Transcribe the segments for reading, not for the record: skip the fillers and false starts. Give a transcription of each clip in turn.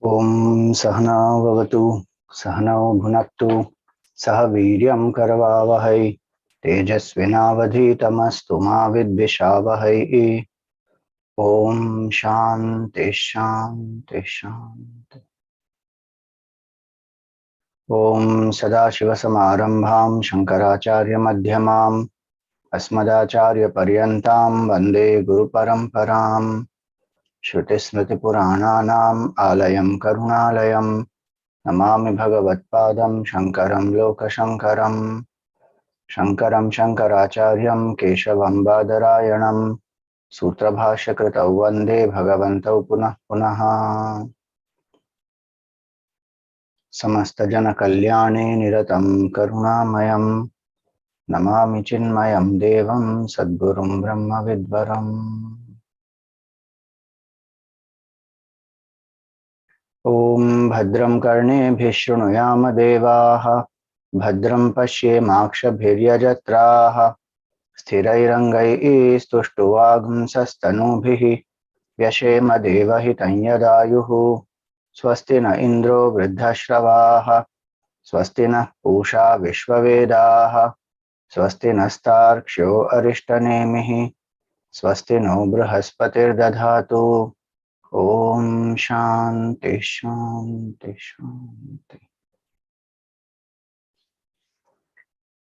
Om Sahana Vavatu Sahano Bhunaktu Sah Viryam Karavavahai Tejasvinavadhitamastu ma vidvishavahai. Om Shanti Shanti Shanti. Om Sadashivasamarambham Shankaracharya Madhyamam Asmadacharya Paryantam Vande Guru Paramparam Shrutismriti Purananam Alayam Karunalayam Namami Bhagavatpadam Shankaram Lokashankaram Shankaram Shankaracharyam Keshavam Badarayanam Sutrabhashakritau Vande Bhagavantau Punah Punaha. Samasta Jana Kalyane Niratam Karunamayam Namami Chinmayam Devam Sadgurum Brahma Vidvaram. Om Bhadram Karnebhih Shrunuyama Devaha Bhadram Pashyemakshabhiryajatraha Sthirairangai Stuštuvagum Sastanubhihi Vyashema Devahitam Yadayuhu Swasti na Indro Vridhashravaha Swasti na Pusha Vishvavedaha Swasti nastarksho Arishtanemihi Swasti no Brihaspatir Dadhatu. Om Shanti Shanti Shanti.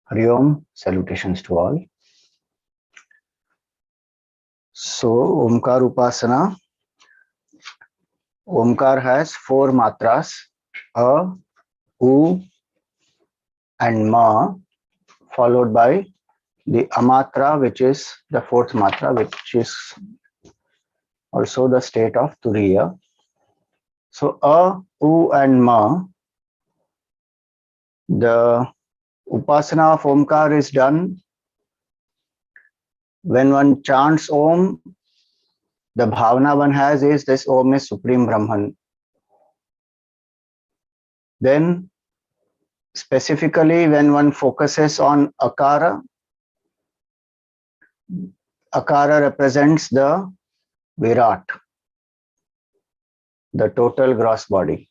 Hari Om, salutations to all. So, Omkar Upasana. Omkar has four matras, A, U, and Ma, followed by the Amatra, which is the fourth matra, which is also the state of Turiya. So, A, U, and Ma, the Upasana of Omkar is done when one chants Om. The bhavana one has is this Om is Supreme Brahman. Then specifically when one focuses on Akara, Akara represents the Virat, the total gross body.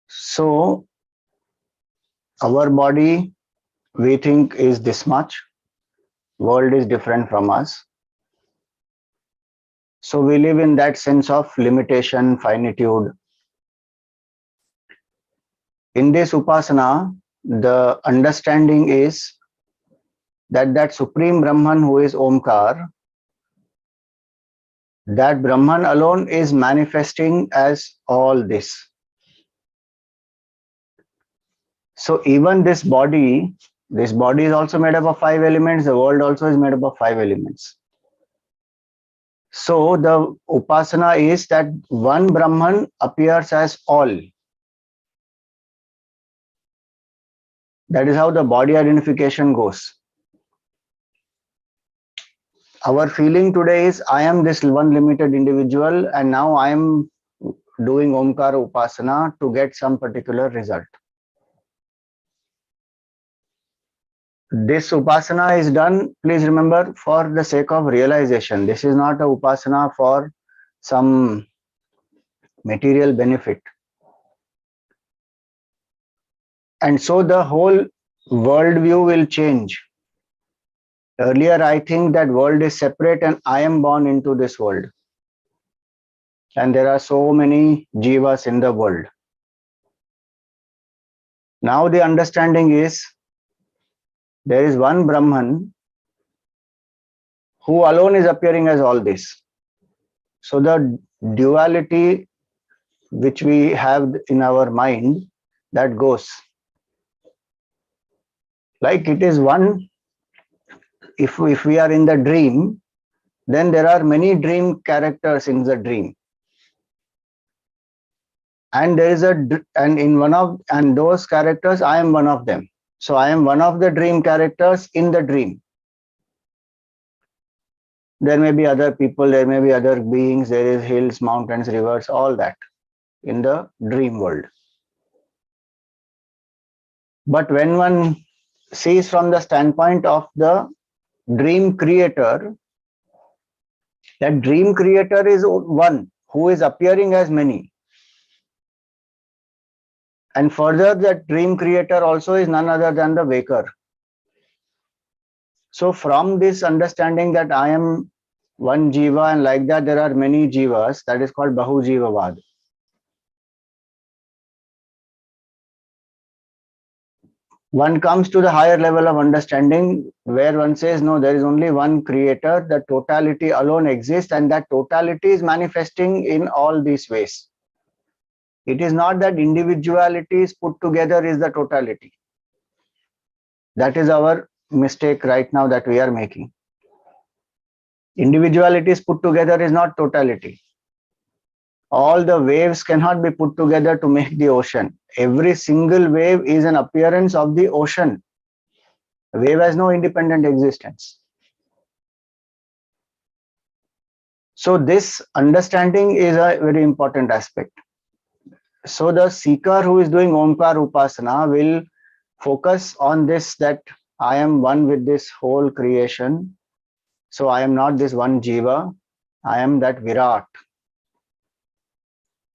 So our body we think is this much, world is different from us. So we live in that sense of limitation, finitude. In this Upasana, the understanding is that Supreme Brahman who is Omkar, that Brahman alone is manifesting as all this. So even this body is also made up of 5 elements, the world also is made up of 5 elements. So the Upasana is that one Brahman appears as all. That is how the body identification goes. Our feeling today is I am this one limited individual and now I am doing Omkara Upasana to get some particular result. This Upasana is done, please remember, for the sake of realization. This is not a Upasana for some material benefit. And so the whole worldview will change. Earlier, I think that world is separate and I am born into this world. And there are so many jivas in the world. Now the understanding is there is one Brahman who alone is appearing as all this. So the duality which we have in our mind, that goes. Like it is one, if we are in the dream, then there are many dream characters in the dream. And there is and those characters, I am one of them. So I am one of the dream characters in the dream. There may be other people, there may be other beings, there is hills, mountains, rivers, all that in the dream world. But when one sees from the standpoint of the dream creator, that dream creator is one. who is appearing as many. And further, that dream creator also is none other than the waker. So from this understanding that I am one jiva and like that there are many jivas, that is called Bahu Jivavad. One comes to the higher level of understanding where one says, no, there is only one creator, the totality alone exists, and that totality is manifesting in all these ways. It is not that individualities put together is the totality. That is our mistake right now that we are making. Individualities put together is not totality. All the waves cannot be put together to make the ocean. Every single wave is an appearance of the ocean. A wave has no independent existence. So this understanding is a very important aspect. So the seeker who is doing Omkar Upasana will focus on this, that I am one with this whole creation. So I am not this one jiva, I am that Virat.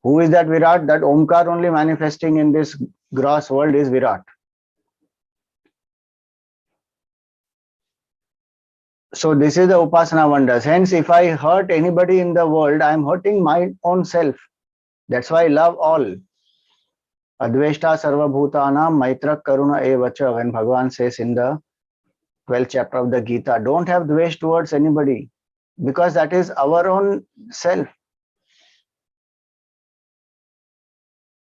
Who is that Virat? That Omkar only manifesting in this gross world is Virat. So this is the Upasana wonders. Hence, if I hurt anybody in the world, I am hurting my own self. That's why I love all. Adveshta sarvabhutanam maitra karuna evacha, when Bhagavan says in the 12th chapter of the Gita, don't have dvesh towards anybody, because that is our own self.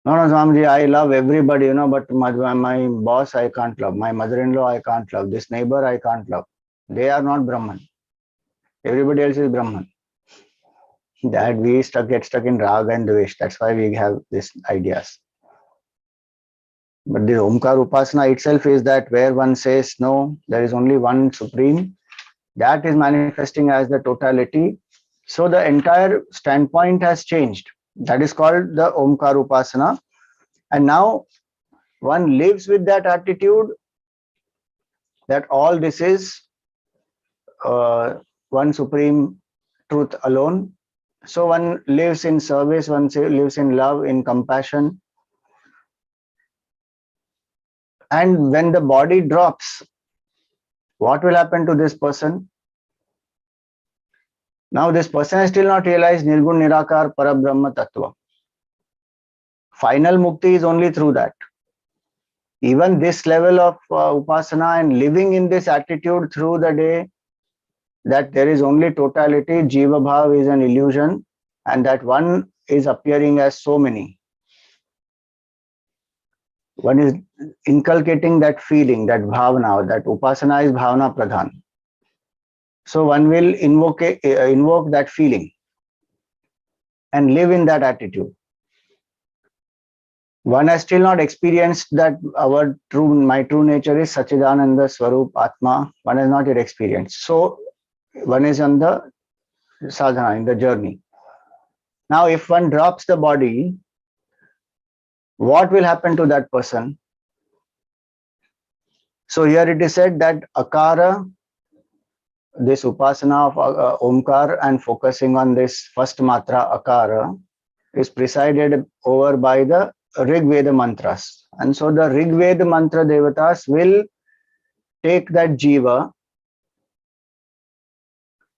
No, Swamiji, I love everybody, but my boss I can't love, my mother-in-law I can't love, this neighbor I can't love. They are not Brahman. Everybody else is Brahman. That we get stuck in Raga and Dvesh. That's why we have these ideas. But the Omkar Upasana itself is that where one says, no, there is only one Supreme, that is manifesting as the totality. So the entire standpoint has changed. That is called the Omkar Upasana. And now one lives with that attitude that all this is one Supreme Truth alone. So one lives in service, one lives in love, in compassion. And when the body drops, what will happen to this person? Now this person has still not realized Nirgun Nirakar Parabrahma Tattva. Final mukti is only through that. Even this level of upasana and living in this attitude through the day, that there is only totality, Jiva Bhav is an illusion, and that one is appearing as so many. One is inculcating that feeling, that bhavana, that upasana is bhavana pradhan. So one will invoke that feeling and live in that attitude. One has still not experienced that my true nature is Sachidananda Swarup Atma. One has not yet experienced. So one is on the sadhana, in the journey. Now, if one drops the body, what will happen to that person? So here it is said that akara, this upasana of Omkar and focusing on this first matra akara, is presided over by the Rig Veda mantras. And so the Rig Veda mantra devatas will take that jiva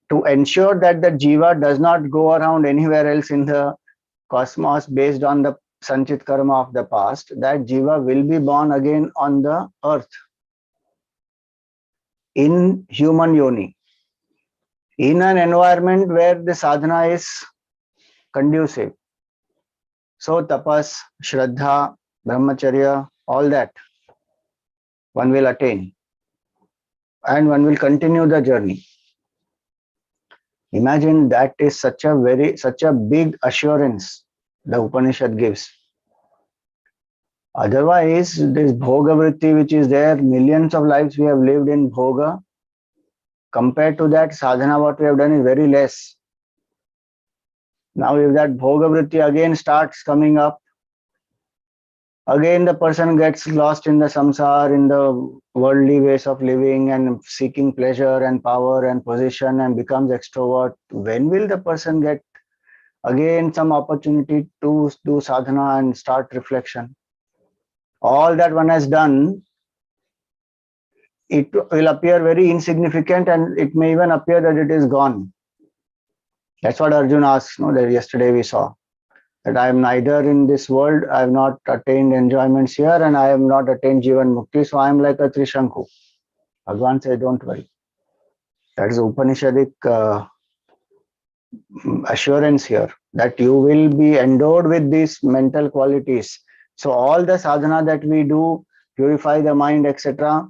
to ensure that the jiva does not go around anywhere else in the cosmos based on the sanchit karma of the past. That jiva will be born again on the earth in human yoni, in an environment where the sadhana is conducive. So tapas, shraddha, brahmacharya, all that one will attain, and one will continue the journey. Imagine that is such a big assurance the Upanishad gives. Otherwise, this bhoga vritti which is there, millions of lives we have lived in bhoga. Compared to that, sadhana what we have done is very less. Now if that bhoga vritti again starts coming up, again the person gets lost in the samsara, in the worldly ways of living and seeking pleasure and power and position and becomes extrovert. When will the person get again some opportunity to do sadhana and start reflection. All that one has done, it will appear very insignificant, and it may even appear that it is gone. That's what Arjuna asks, no, that yesterday we saw. That I am neither in this world, I have not attained enjoyments here, and I have not attained Jivan Mukti, so I am like a Trishanku. Bhagavan says, don't worry. That is Upanishadic assurance here, that you will be endowed with these mental qualities. So all the sadhana that we do, purify the mind, etc.,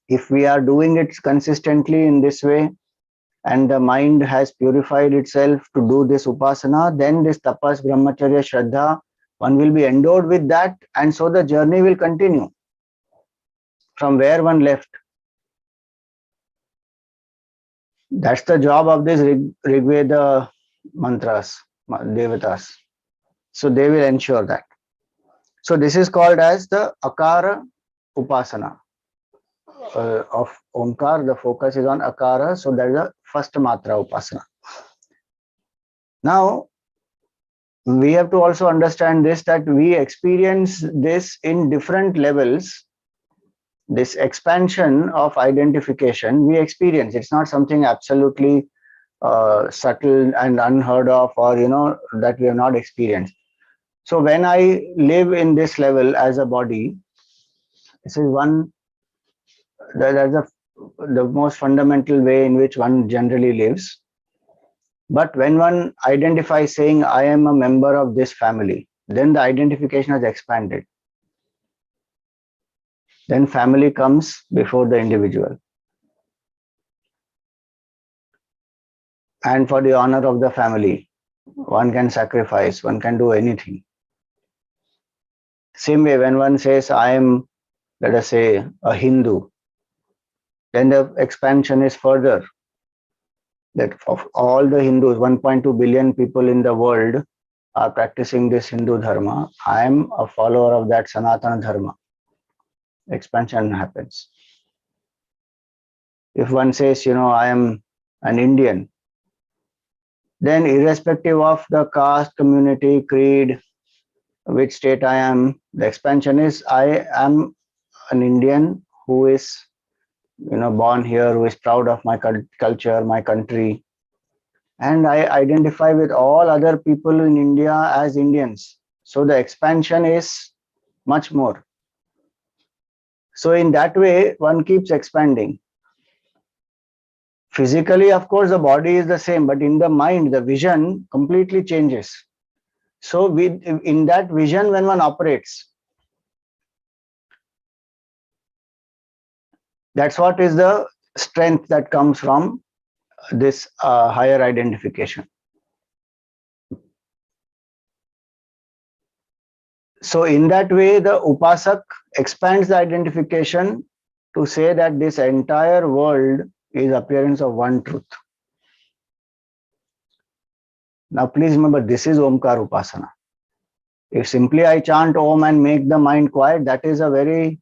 if we are doing it consistently in this way, and the mind has purified itself to do this upasana, then this tapas, brahmacharya, shraddha, one will be endowed with that, and so the journey will continue from where one left. That's the job of this Rigveda mantras, devatas. So they will ensure that. So this is called as the akara upasana. Of Omkar, the focus is on akara, so that is the first matra upasana. Now, we have to also understand this, that we experience this in different levels. This expansion of identification we experience. It's not something absolutely subtle and unheard of, or that we have not experienced. So when I live in this level as a body, this is one, that's the most fundamental way in which one generally lives. But when one identifies saying, I am a member of this family, then the identification has expanded. Then family comes before the individual. And for the honor of the family, one can sacrifice, one can do anything. Same way, when one says, I am, let us say, a Hindu, then the expansion is further. That of all the Hindus, 1.2 billion people in the world are practicing this Hindu dharma. I am a follower of that Sanatana dharma. Expansion happens. If one says, I am an Indian, then irrespective of the caste, community, creed, which state I am, the expansion is, I am an Indian who is, born here, who is proud of my culture, my country, and I identify with all other people in India as Indians. So the expansion is much more. So in that way, one keeps expanding. Physically, of course, the body is the same, but in the mind, the vision completely changes. So in that vision, when one operates, that's what is the strength that comes from this higher identification. So in that way, the upasak expands the identification to say that this entire world is appearance of one truth. Now please remember, this is Omkar Upasana. If simply I chant Om and make the mind quiet, that is a very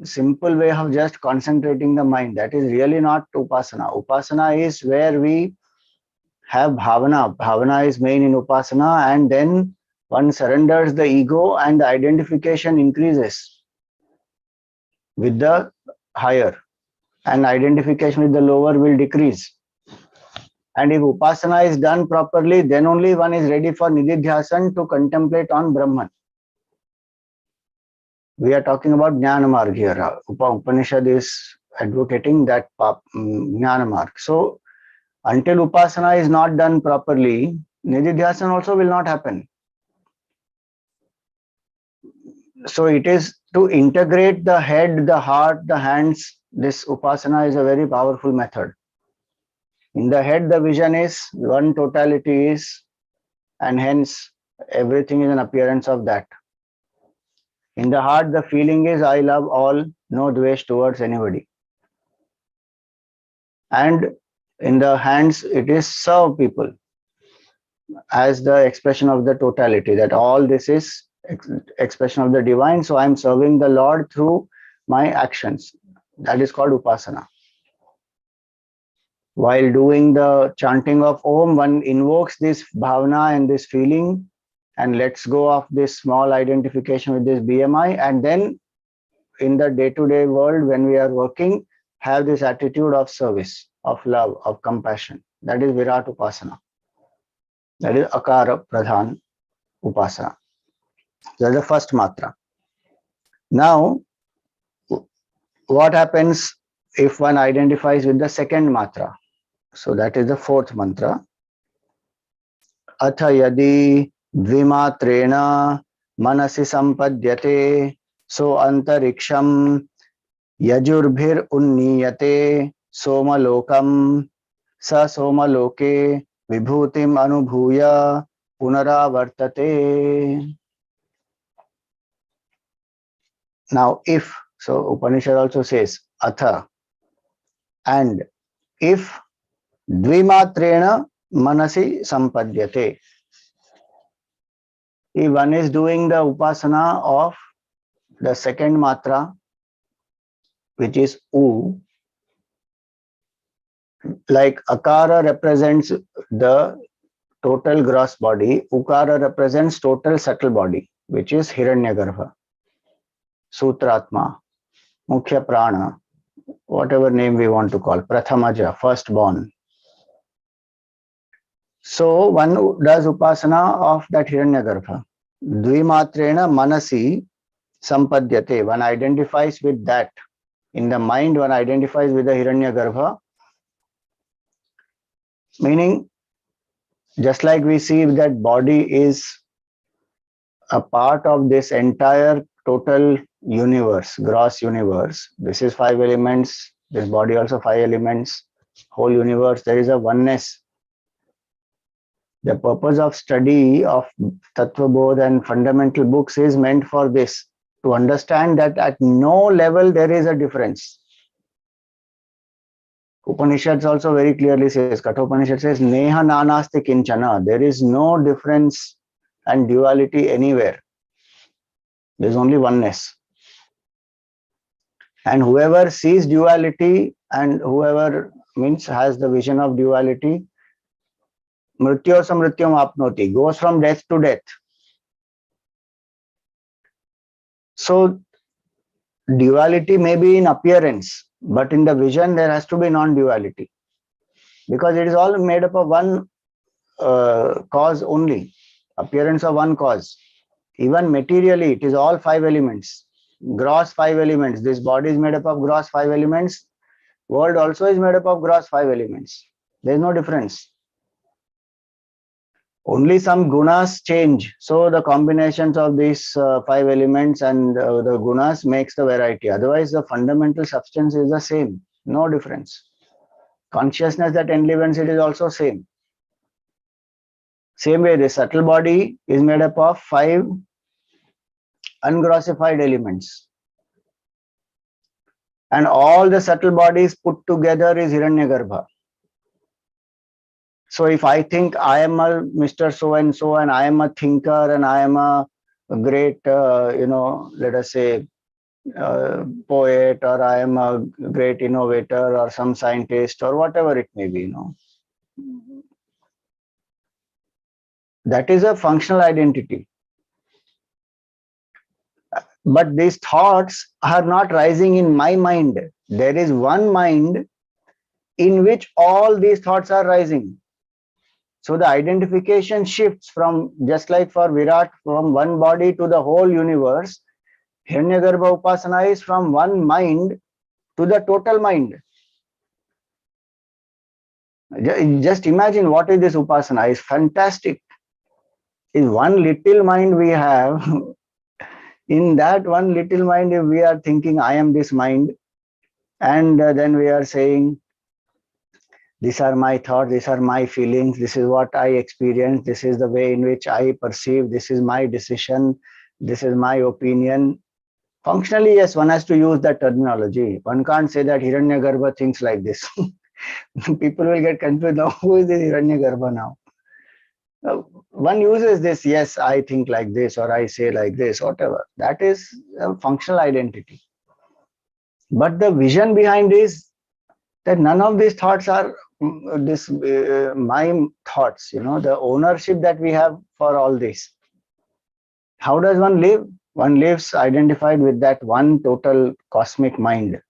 simple way of just concentrating the mind. That is really not Upasana. Upasana is where we have bhavana. Bhavana is main in Upasana, and then one surrenders the ego and the identification increases with the higher, and identification with the lower will decrease. And if Upasana is done properly, then only one is ready for Nididhyasan to contemplate on Brahman. We are talking about Jnana Marg here. Upanishad is advocating that Jnana Marg. So until Upasana is not done properly, Nididhyasan also will not happen. So it is to integrate the head, the heart, the hands. This Upasana is a very powerful method. In the head, the vision is one totality is, and hence everything is an appearance of that. In the heart, the feeling is I love all, no dvesh towards anybody. And in the hands, it is serve people as the expression of the totality, that all this is expression of the divine. So I am serving the Lord through my actions. That is called Upasana. While doing the chanting of Om, one invokes this bhavana and this feeling and lets go of this small identification with this BMI, and then in the day-to-day world when we are working, have this attitude of service, of love, of compassion. That is Virat Upasana. That is Akara Pradhan Upasana. That's the first matra. Now, what happens if one identifies with the second matra? So that is the fourth mantra. Atha yadi dvimatrena manasi sampadyate so antariksham yajurbhir unniyate somalokam sa somaloke vibhutim anubhuya punaravartate. Now if, so Upanishad also says atha, and if dvimatrena manasi sampadyate, if one is doing the upasana of the second matra, which is U, like Akara represents the total gross body, Ukara represents total subtle body, which is Hiranyagarbha, Sutratma, Mukhya Prana, whatever name we want to call, Prathamaja, firstborn. So one does upasana of that Hiranyagarbha. Dvimatrena manasi sampadyate. One identifies with that. In the mind, one identifies with the Hiranyagarbha. Meaning, just like we see that body is a part of this entire total universe, gross universe. This is 5 elements. This body also 5 elements. Whole universe, there is a oneness. The purpose of study of Tattva Bodh and fundamental books is meant for this, to understand that at no level there is a difference. Upanishads also very clearly says, Kathopanishad says, Neha nanasti kinchana. There is no difference and duality anywhere. There is only oneness. And whoever sees duality and whoever means has the vision of duality, mrityo samrityam apnoti, goes from death to death. So duality may be in appearance, but in the vision there has to be non-duality, because it is all made up of one cause only, appearance of one cause. Even materially, it is all 5 elements, gross 5 elements. This body is made up of gross 5 elements. World also is made up of gross 5 elements. There is no difference. Only some gunas change. So the combinations of these 5 elements and the gunas makes the variety. Otherwise, the fundamental substance is the same. No difference. Consciousness that enlivens it is also same. Same way, the subtle body is made up of 5 ungrossified elements. And all the subtle bodies put together is Hiranyagarbha. So if I think I am a Mr. So and I am a thinker and I am a great, let us say, poet, or I am a great innovator or some scientist or whatever it may be, that is a functional identity. But these thoughts are not rising in my mind. There is one mind in which all these thoughts are rising. So the identification shifts from, just like for Virat, from one body to the whole universe. Hiranyagarbha Upasana is from one mind to the total mind. Just imagine what is this Upasana. It's fantastic. Is one little mind we have. In that one little mind, if we are thinking, I am this mind, and then we are saying, these are my thoughts, these are my feelings, this is what I experience, this is the way in which I perceive, this is my decision, this is my opinion. Functionally, yes, one has to use that terminology. One can't say that Hiranyagarbha thinks like this. People will get confused. Now, who is this Hiranyagarbha now? One uses this, yes, I think like this, or I say like this, whatever. That is a functional identity. But the vision behind is that none of these thoughts are this my thoughts, the ownership that we have for all this. How does one live? One lives identified with that one total cosmic mind,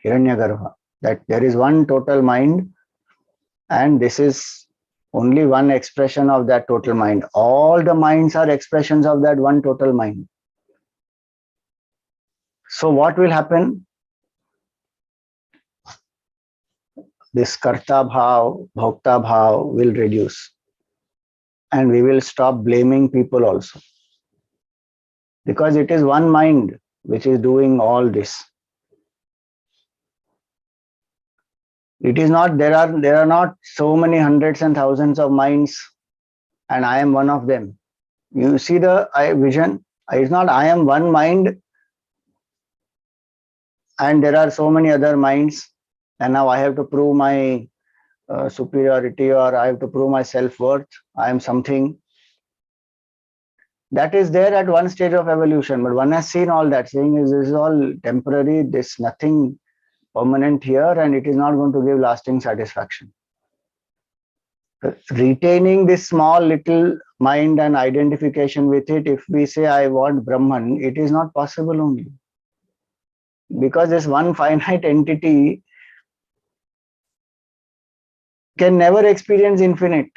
Hiranyagarbha, that there is one total mind, and this is only one expression of that total mind. All the minds are expressions of that one total mind. So what will happen? This karta bhav, bhokta bhav will reduce, and we will stop blaming people also, because it is one mind which is doing all this. It is not, there are not so many hundreds and thousands of minds, and I am one of them. You see the vision? It's not I am one mind and there are so many other minds, and now I have to prove my superiority, or I have to prove my self-worth. I am something. That is there at one stage of evolution, but one has seen all that, saying this is all temporary, there's nothing permanent here, and it is not going to give lasting satisfaction. Retaining this small little mind and identification with it, if we say I want Brahman, it is not possible only. Because this one finite entity can never experience infinite.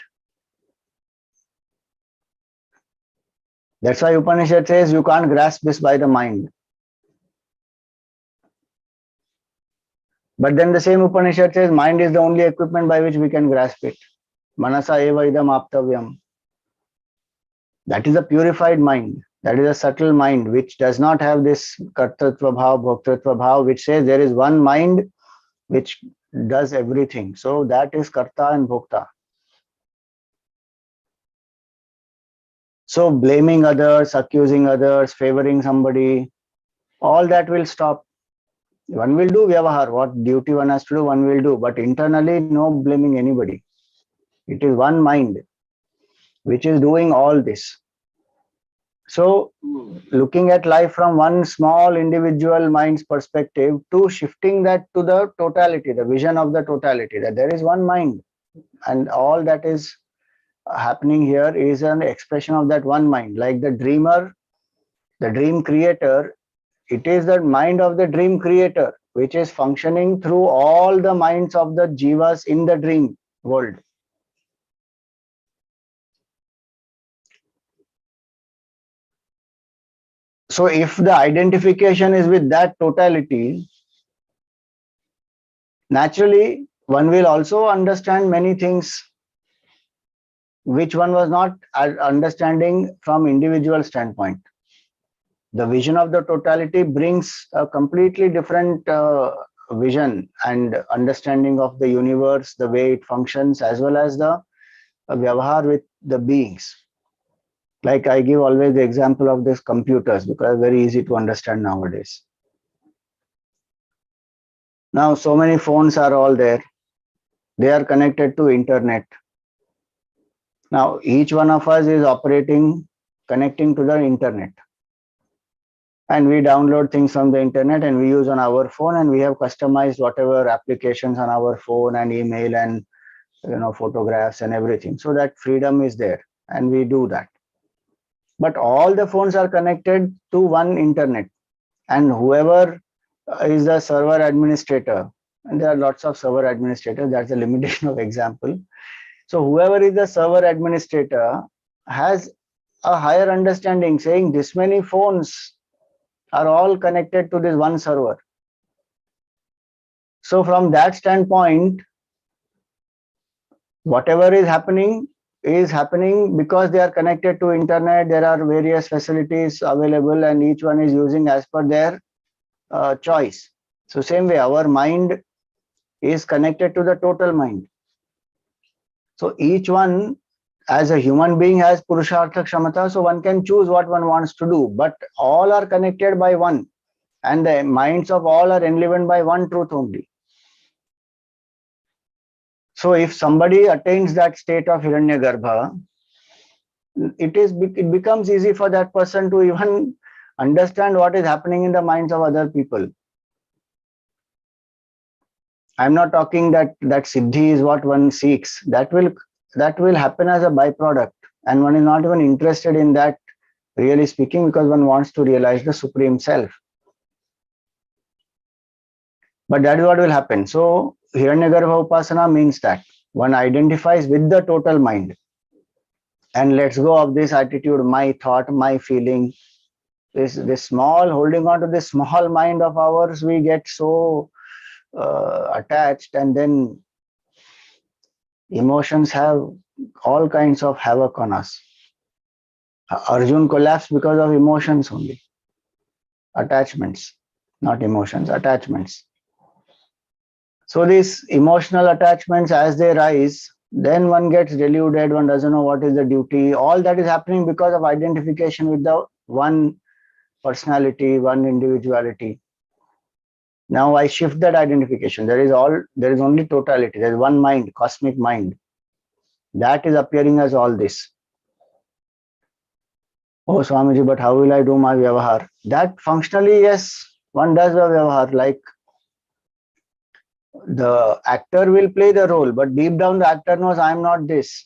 That's why Upanishad says you can't grasp this by the mind. But then the same Upanishad says mind is the only equipment by which we can grasp it. Manasa eva idam aptavyam. That is a purified mind. That is a subtle mind which does not have this kartatva bhav, bhoktatva bhav, which says there is one mind which does everything. So that is karta and bhokta. So blaming others, accusing others, favoring somebody, all that will stop. One will do vyavahar, what duty one has to do, one will do. But internally, no blaming anybody. It is one mind which is doing all this. So looking at life from one small individual mind's perspective to shifting that to the totality, the vision of the totality, that there is one mind and all that is happening here is an expression of that one mind. Like the dreamer, the dream creator, it is the mind of the dream creator which is functioning through all the minds of the jivas in the dream world. So if the identification is with that totality, naturally one will also understand many things which one was not understanding from individual standpoint. The vision of the totality brings a completely different vision and understanding of the universe, the way it functions, as well as the vyavahar with the beings. Like I give always the example of this computers because it's very easy to understand nowadays. Now so many phones are all there. They are connected to internet. Now each one of us is connecting to the internet. And we download things from the internet and we use on our phone, and we have customized whatever applications on our phone and email and photographs and everything. So that freedom is there and we do that. But all the phones are connected to one internet, and whoever is the server administrator, and there are lots of server administrators, that's the limitation of example. So whoever is the server administrator has a higher understanding, saying this many phones are all connected to this one server. So from that standpoint, whatever is happening because they are connected to internet. There are various facilities available and each one is using as per their choice. So same way our mind is connected to the total mind. So each one as a human being has purushartha kshamata, so one can choose what one wants to do, but all are connected by one, and the minds of all are enlivened by one truth only. So if somebody attains that state of Hiranyagarbha, it becomes easy for that person to even understand what is happening in the minds of other people. I'm not talking that siddhi is what one seeks. That will happen as a byproduct, and one is not even interested in that, really speaking, because one wants to realize the supreme self. But that is what will happen. So Hiranyagarbha Upasana means that one identifies with the total mind and lets go of this attitude, my thought, my feeling. This small, holding on to this small mind of ours, we get so attached, and then emotions have all kinds of havoc on us. Arjun collapsed because of emotions only. Attachments, not emotions, attachments. So these emotional attachments, as they rise, then one gets deluded, one doesn't know what is the duty. All that is happening because of identification with the one personality, one individuality. Now I shift that identification. There is only totality. There is one mind, cosmic mind. That is appearing as all this. Oh Swamiji, but how will I do my vyavahar? That functionally, yes, one does the vyavahar. Like the actor will play the role, but deep down the actor knows I am not this.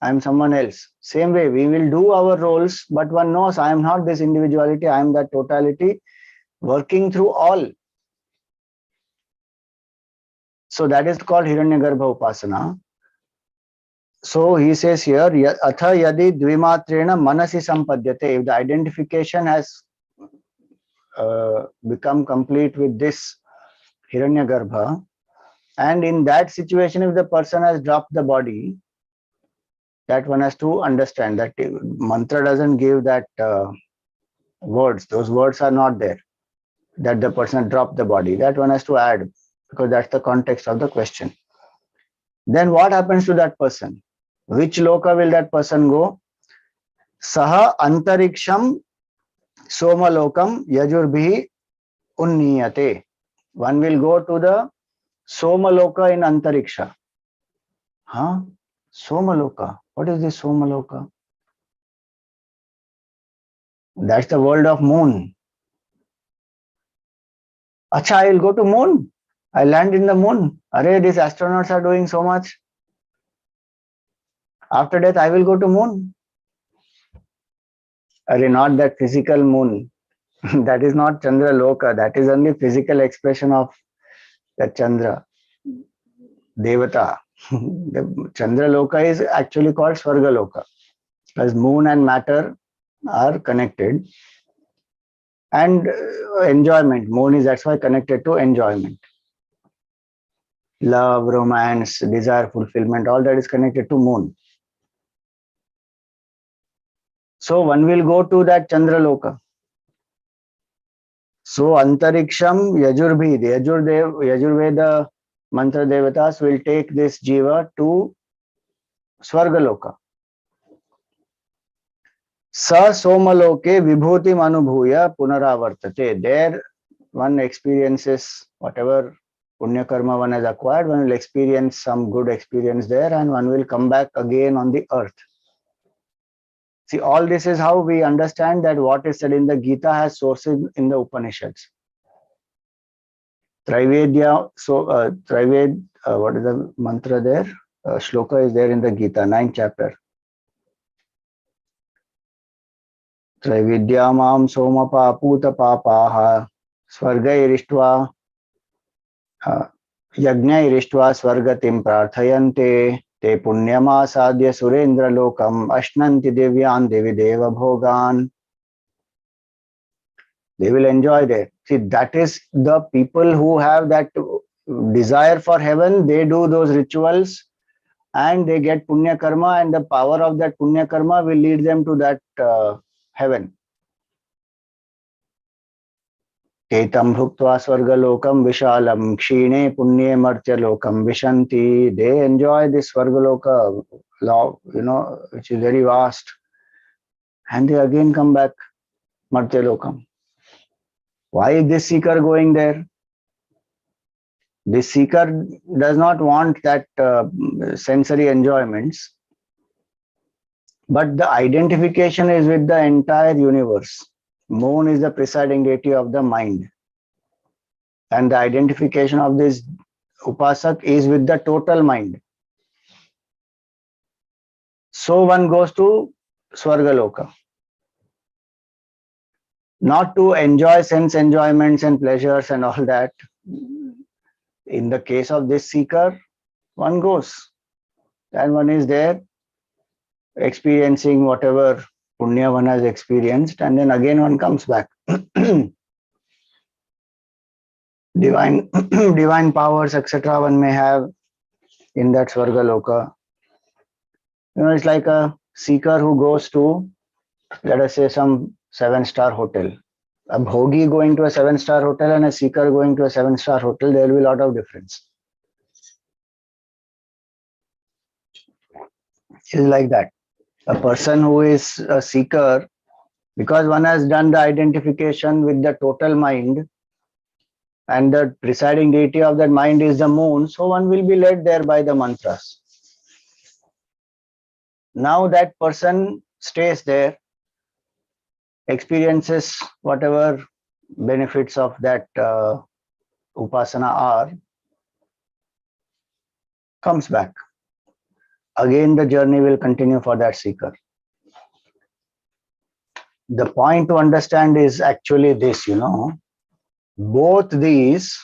I am someone else. Same way, we will do our roles, but one knows I am not this individuality. I am that totality working through all. So that is called Hiranyagarbha Upasana. So he says here, Atha yadi dvimatrena manasi sampadyate. If the identification has become complete with this Hiranyagarbha, and in that situation, if the person has dropped the body, that one has to understand that mantra doesn't give that words. Those words are not there. That the person dropped the body. That one has to add, because that's the context of the question. Then what happens to that person? Which loka will that person go? Saha antariksham somalokam yajurbhi unniyate. One will go to the somaloka in antariksha. Huh? Somaloka. What is this somaloka? That's the world of moon. Acha, I will go to moon. I land in the moon. Array, these astronauts are doing so much. After death, I will go to moon. Array, not that physical moon. That is not Chandra Loka. That is only physical expression of the Chandra. Devata. The Chandra Loka is actually called Swarga Loka. Because moon and matter are connected. And enjoyment. Moon is that's why connected to enjoyment. Love, romance, desire, fulfillment, all that is connected to moon. So one will go to that Chandra Loka. So Antariksham Yajurbi, the Yajurveda mantra devatas will take this jiva to Swargaloka. Sa Somaloke Vibhuti Manubhuya Punaravartate. There one experiences whatever punya karma one has acquired, one will experience some good experience there, and one will come back again on the earth. See, all this is how we understand that what is said in the Gita has sources in the Upanishads. Trivedya, so Trived, what is the mantra there? Shloka is there in the Gita, 9th chapter. Trividyamam somapa puta papaha swargairištva yajnairištva swargatim prarthayante te punyamasadya surendra lokam ashnanti divyan devideva bhogan. They will enjoy there. See, that is the people who have that desire for heaven. They do those rituals and they get punya karma, and the power of that punya karma will lead them to that heaven. Tetam bhuktva swargalokam vishalam kshine punye martya lokam vishanti. They enjoy this swargaloka, which is very vast, and they again come back martya lokam. Why is this seeker going there? This seeker does not want that sensory enjoyments, but the identification is with the entire universe. Moon is the presiding deity of the mind, and the identification of this Upasak is with the total mind. So one goes to Swargaloka. Not to enjoy sense enjoyments and pleasures and all that. In the case of this seeker, one goes and one is there experiencing whatever punya one has experienced, and then again one comes back. Divine divine powers, etc. one may have in that Swargaloka. It's like a seeker who goes to, let us say, some 7-star hotel. A bhogi going to a 7-star hotel and a seeker going to a 7-star hotel, there will be a lot of difference. It's like that. A person who is a seeker, because one has done the identification with the total mind, and the presiding deity of that mind is the moon, so one will be led there by the mantras. Now that person stays there, experiences whatever benefits of that upasana are, comes back. Again, the journey will continue for that seeker. The point to understand is actually this, both these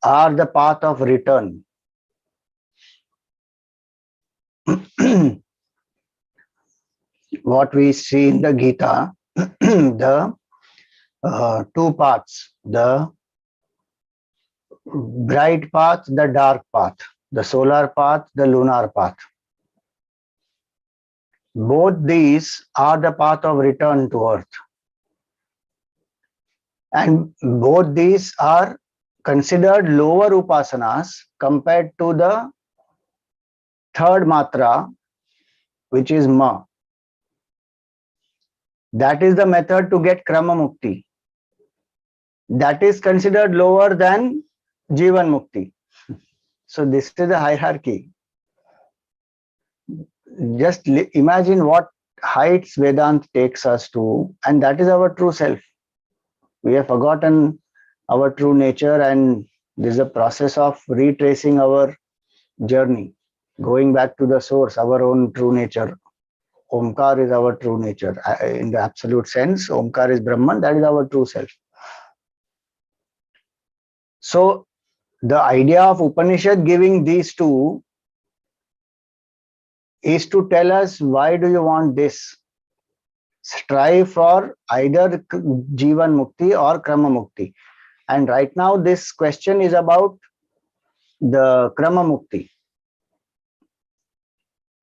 are the path of return. What we see in the Gita, the two paths, the bright path, the dark path, the solar path, the lunar path. Both these are the path of return to earth. And both these are considered lower upasanas compared to the third matra, which is ma. That is the method to get krama mukti. That is considered lower than jivan mukti. So this is the hierarchy. Just imagine what heights Vedanta takes us to, and that is our true self. We have forgotten our true nature, and this is a process of retracing our journey, going back to the source, our own true nature. Omkar is our true nature. In the absolute sense, Omkar is Brahman, that is our true self. So the idea of Upanishad giving these two is to tell us, why do you want this? Strive for either Jivan Mukti or Krama Mukti. And right now this question is about the Krama Mukti.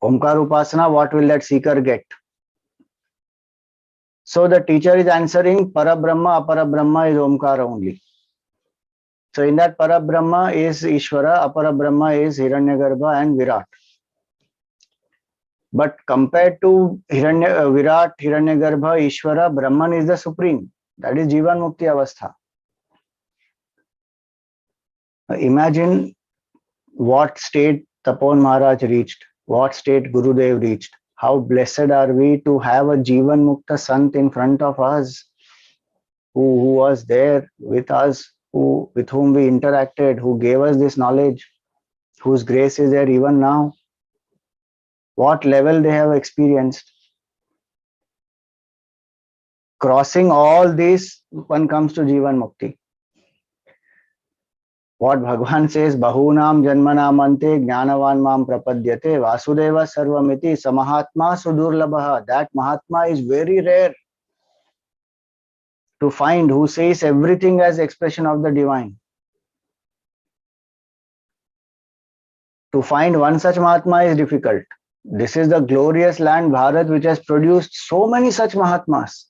Omkar Upasana, what will that seeker get? So the teacher is answering, Parabrahma, Aparabrahma is Omkar only. So in that Parabrahma is Ishvara, Aparabrahma is Hiranyagarbha and Virat. But compared to Virat, Hiranyagarbha, Ishvara, Brahman is the supreme. That is Jivan Mukti Avastha. Imagine what state Tapon Maharaj reached, what state Gurudev reached. How blessed are we to have a Jivan Mukta Sant in front of us, who was there with us, with whom we interacted, who gave us this knowledge, whose grace is there even now. What level they have experienced. Crossing all these, one comes to Jivan Mukti. What Bhagavan says, Bahunam Janmanam Ante Jnanavan Mam Prapadyate Vasudeva Sarvamiti Samahatma Sudurlabha. That Mahatma is very rare to find, who says everything as expression of the divine. To find one such Mahatma is difficult. This is the glorious land Bharat which has produced so many such Mahatmas.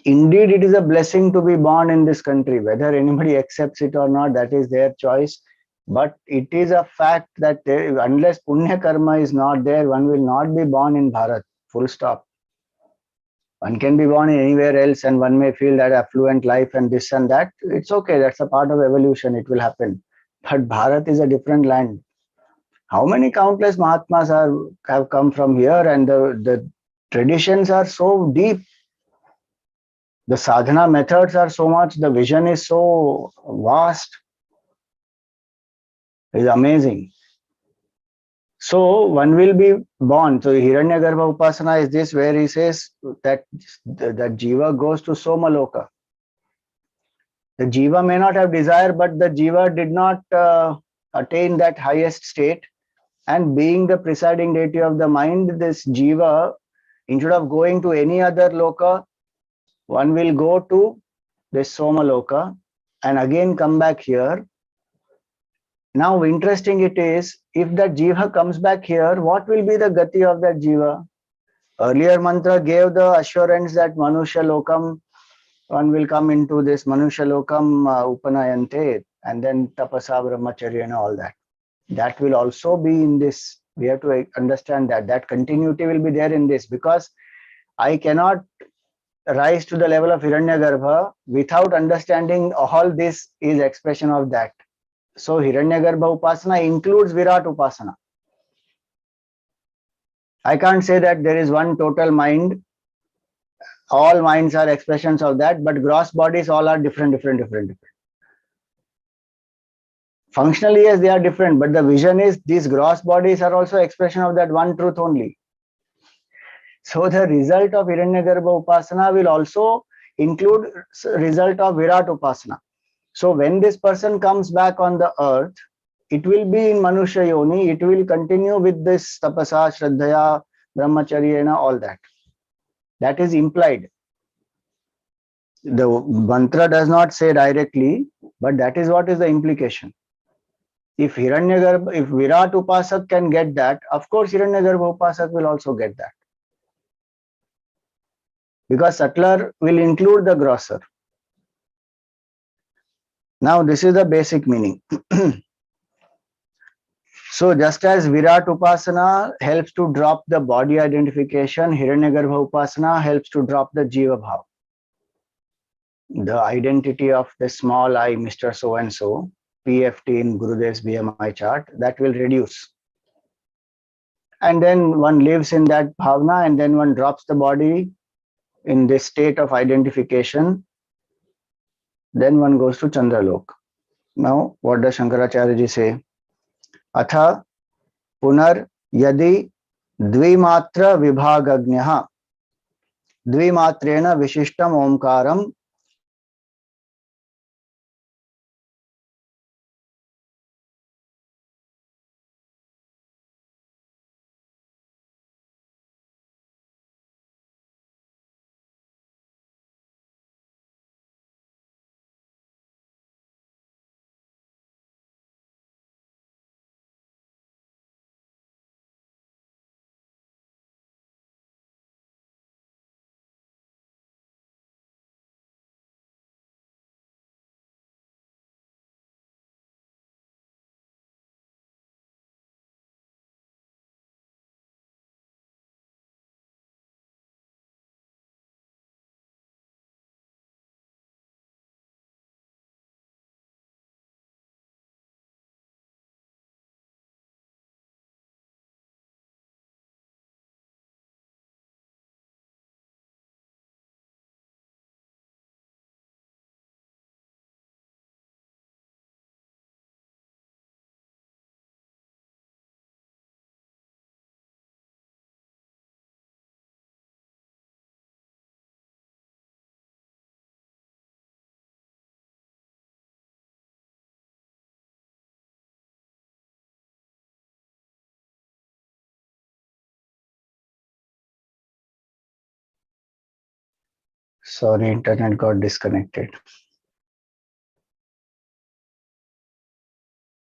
Indeed, it is a blessing to be born in this country. Whether anybody accepts it or not, that is their choice. But it is a fact that unless Punya Karma is not there, one will not be born in Bharat. Full stop. One can be born anywhere else and one may feel that affluent life and this and that. It's okay. That's a part of evolution. It will happen. But Bharat is a different land. How many countless Mahatmas have come from here, and the traditions are so deep. The sadhana methods are so much, the vision is so vast, it's amazing. So one will be born. So Hiranyagarbha Upasana is this, where he says that Jiva goes to Somaloka. The Jiva may not have desire, but the Jiva did not attain that highest state. And being the presiding deity of the mind, this Jiva, instead of going to any other loka, one will go to this Somaloka and again come back here. Now, interesting it is, if that Jiva comes back here, what will be the gati of that Jiva? Earlier mantra gave the assurance that Manusha Lokam, one will come into this Manusha Lokam Upanayante, and then Tapasa Brahmacharya and all that. That will also be in this. We have to understand that continuity will be there in this, because I cannot rise to the level of Hiranyagarbha without understanding all this is expression of that. So Hiranyagarbha Upasana includes Virat Upasana. I can't say that there is one total mind. All minds are expressions of that, but gross bodies all are different. Functionally, yes, they are different, but the vision is these gross bodies are also expression of that one truth only. So the result of Hiranyagarbha Upasana will also include result of Virat Upasana. So when this person comes back on the earth, it will be in Manusha Yoni, it will continue with this Tapasa, Shraddhaya, Brahmacharya, all that. That is implied. The mantra does not say directly, but that is what is the implication. If Hiranyagarbha, if Virat Upasak can get that, of course Hiranyagarbha Upasak will also get that. Because subtler will include the grosser. Now this is the basic meaning. So just as Virat Upasana helps to drop the body identification, Hiranyagarbha Upasana helps to drop the Jiva Bhav. The identity of the small I, Mr. So-and-so, PFT in Gurudev's BMI chart, that will reduce. And then one lives in that bhavna, and then one drops the body in this state of identification. Then one goes to Chandralok. Now, what does Shankaracharya ji say? Atha punar yadi dvimatra vibhagagnyah dvimatrena vishishtam omkaram Sorry, internet got disconnected.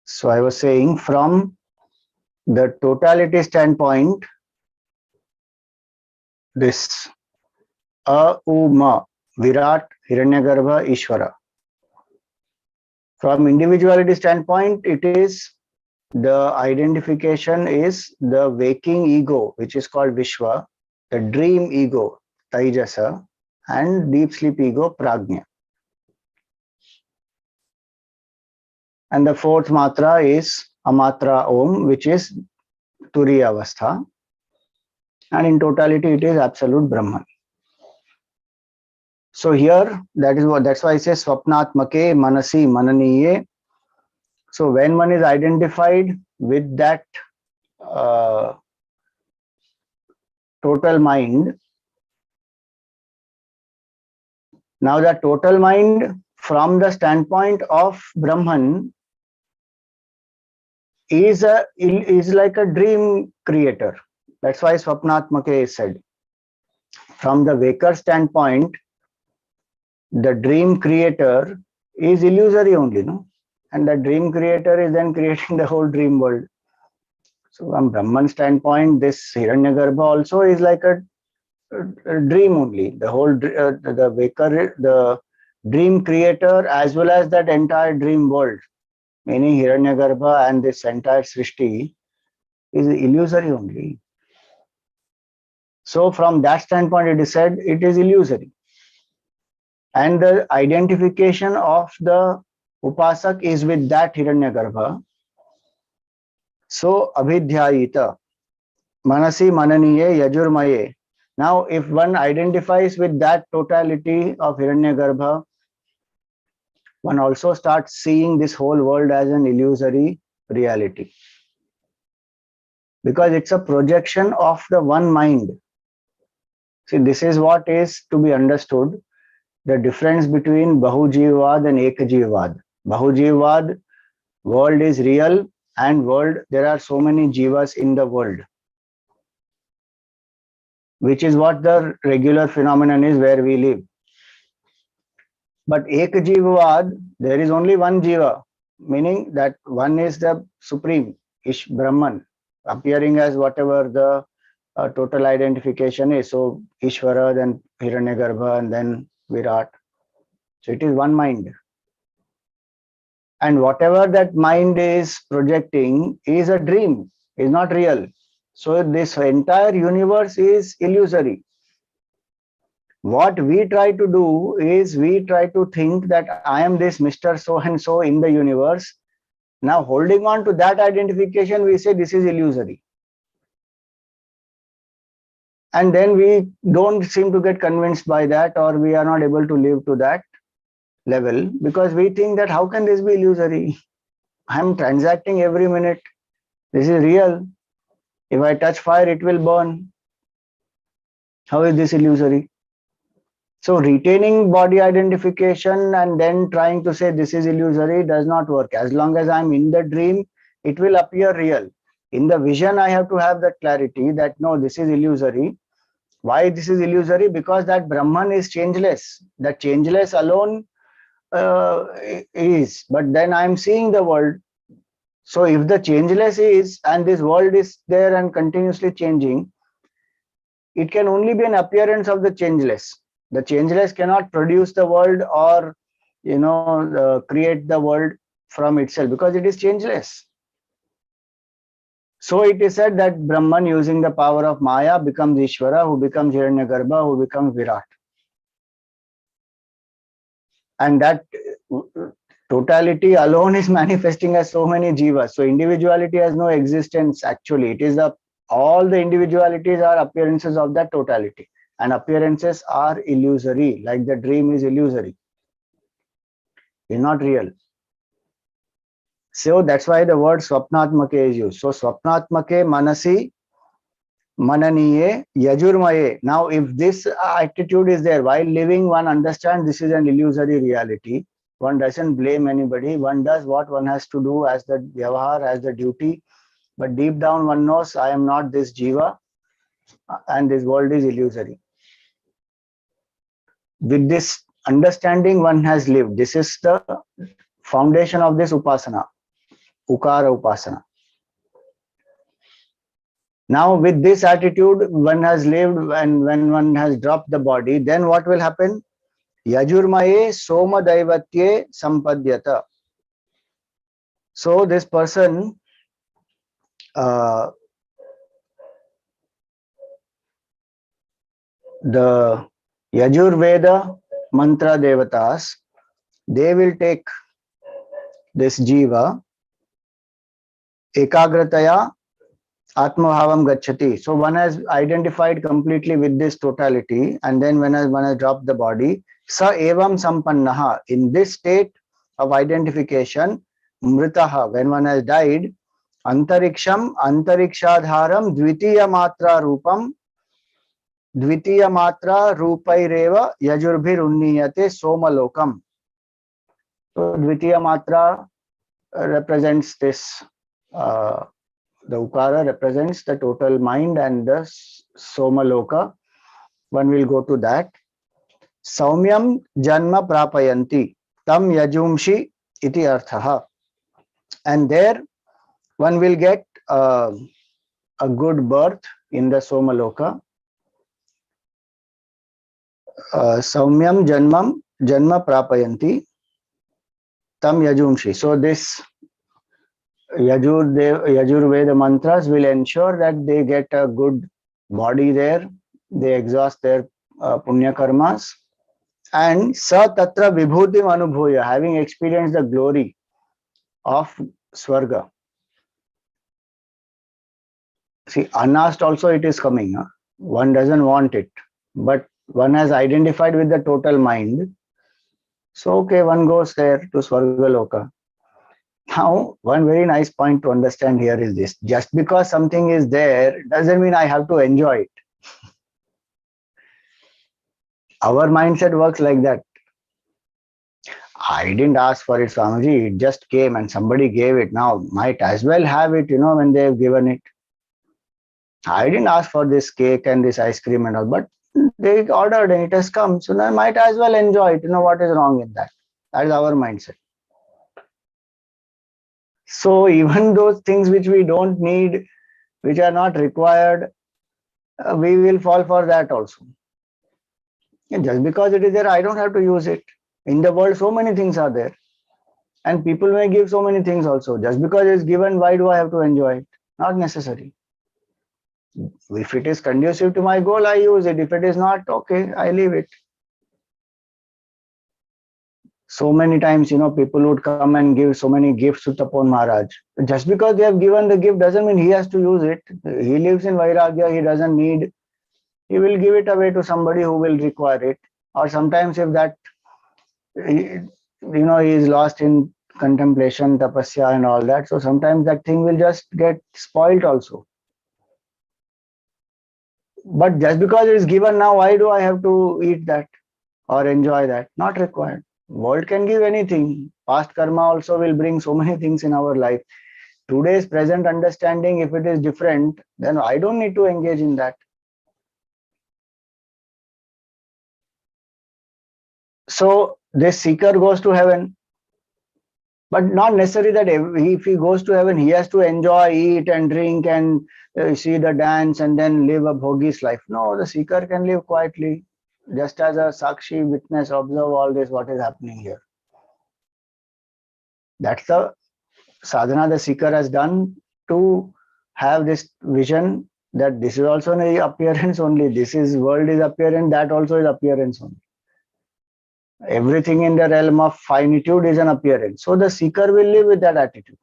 So I was saying, from the totality standpoint, this Virat, Hiranyagarbha, Ishvara. From individuality standpoint, it is the identification is the waking ego, which is called Vishwa, the dream ego, Taijasa, and deep sleep ego, Prajna. And the fourth matra is Amatra Om, which is Turiya Avastha. And in totality, it is absolute Brahman. So here, that's why I say swapnatmake manasi mananiye. So when one is identified with that uh, total mind, now the total mind from the standpoint of Brahman is like a dream creator. That's why swapnatmake is said. From the waker standpoint, the dream creator is illusory only, no? And the dream creator is then creating the whole dream world. So from Brahman standpoint, this Hiranyagarbha also is like a dream only. The waker, the dream creator, as well as that entire dream world, meaning Hiranyagarbha and this entire Srishti, is illusory only. So from that standpoint, it is said it is illusory. And the identification of the Upasak is with that Hiranyagarbha. So abhidhyayita, manasi mananiye yajurmaye. Now, if one identifies with that totality of Hiranyagarbha, one also starts seeing this whole world as an illusory reality. Because it's a projection of the one mind. See, this is what is to be understood. The difference between Bahujivvad and Ekajivvad. Bahujivvad, world is real, and world, there are so many jivas in the world, which is what the regular phenomenon is where we live. But Ekajivvad, there is only one jiva, meaning that one is the supreme, Ish Brahman, appearing as whatever the total identification is. So Ishvara, then Hiranyagarbha, and then Virat. So it is one mind. And whatever that mind is projecting is a dream, is not real. So this entire universe is illusory. What we try to do is we try to think that I am this Mr. So and so in the universe. Now holding on to that identification, we say this is illusory. And then we don't seem to get convinced by that, or we are not able to live to that level because we think that how can this be illusory? I'm transacting every minute. This is real. If I touch fire, it will burn. How is this illusory? So retaining body identification and then trying to say this is illusory does not work. As long as I'm in the dream, it will appear real. In the vision, I have to have that clarity that no, this is illusory. Why this is illusory? Because that Brahman is changeless. That changeless alone is. But then I'm seeing the world. So if the changeless is and this world is there and continuously changing, it can only be an appearance of the changeless. The changeless cannot produce the world or create the world from itself because it is changeless. So it is said that Brahman, using the power of Maya, becomes Ishvara, who becomes Hiranyagarbha, who becomes Virat. And that totality alone is manifesting as so many jivas. So individuality has no existence actually. It is all the individualities are appearances of that totality. And appearances are illusory, like the dream is illusory. It's not real. So that's why the word swapnatmake is used. So swapnatmake manasi mananiye yajurmaye. Now if this attitude is there while living, one understands this is an illusory reality. One doesn't blame anybody. One does what one has to do as the vyavahar, as the duty. But deep down one knows I am not this jiva and this world is illusory. With this understanding one has lived. This is the foundation of this upasana, ukara upasana. Now with this attitude one has lived, and when one has dropped the body, then what will happen? Yajurmaye soma daivatye sampadyata. So this person the Yajurveda mantra devatas, they will take this jiva ekagrataya Atmabhavam gacchati. So one has identified completely with this totality, and then when one has dropped the body, sa evam sampannaha. In this state of identification, mritaha, when one has died, antariksham antarikshadharam dvitiya matra rupam dvitiya matra rupaireva yajurbhir unniyate somalokam. So dvitiya matra represents this. The Ukara represents the total mind and the Somaloka. One will go to that. Saumyam Janma Prapayanti Tam Yajumshi iti Arthaha. And there one will get a good birth in the Somaloka. Saumyam Janma Prapayanti Tam Yajumshi. So this Yajurveda mantras will ensure that they get a good body there. They exhaust their punya karmas. And sa tatra vibhutim anubhuya, having experienced the glory of Swarga. See, unasked also it is coming. Huh? One doesn't want it, but one has identified with the total mind. So, okay, one goes there to Swarga Loka. Now, one very nice point to understand here is this. Just because something is there doesn't mean I have to enjoy it. Our mindset works like that. I didn't ask for it, Swamiji. It just came and somebody gave it. Now, might as well have it, when they've given it. I didn't ask for this cake and this ice cream and all, but they ordered and it has come. So I might as well enjoy it. What is wrong in that? That is our mindset. So even those things which we don't need, which are not required, we will fall for that also. Just because it is there, I don't have to use it. In the world, so many things are there. And people may give so many things also. Just because it's given, why do I have to enjoy it? Not necessary. If it is conducive to my goal, I use it. If it is not, okay, I leave it. So many times, people would come and give so many gifts to Tapon Maharaj. Just because they have given the gift doesn't mean he has to use it. He lives in Vairagya, he doesn't need. He will give it away to somebody who will require it. Or sometimes if that, he is lost in contemplation, tapasya and all that. So sometimes that thing will just get spoiled also. But just because it is given now, why do I have to eat that or enjoy that? Not required. World can give anything. Past karma also will bring so many things in our life. Today's present understanding, if it is different, then I don't need to engage in that. So this seeker goes to heaven, but not necessary that if he goes to heaven, he has to enjoy, eat and drink and see the dance and then live a bhogi's life. No, the seeker can live quietly, just as a sakshi witness, observe all this, what is happening here. That's the sadhana the seeker has done to have this vision that this is also an appearance only. This is world is appearance, that also is appearance only. Everything in the realm of finitude is an appearance. So the seeker will live with that attitude.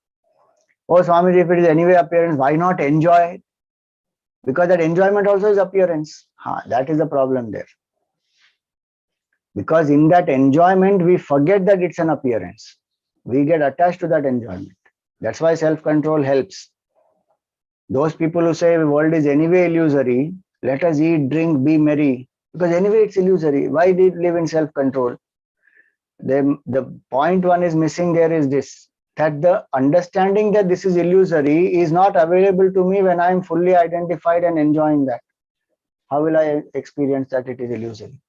Oh, Swamiji, if it is anyway appearance, why not enjoy it? Because that enjoyment also is appearance. That is the problem there. Because in that enjoyment, we forget that it's an appearance. We get attached to that enjoyment. That's why self-control helps. Those people who say the world is anyway illusory, let us eat, drink, be merry. Because anyway it's illusory. Why did live in self-control? The point one is missing there is this, that the understanding that this is illusory is not available to me when I am fully identified and enjoying that. How will I experience that it is illusory?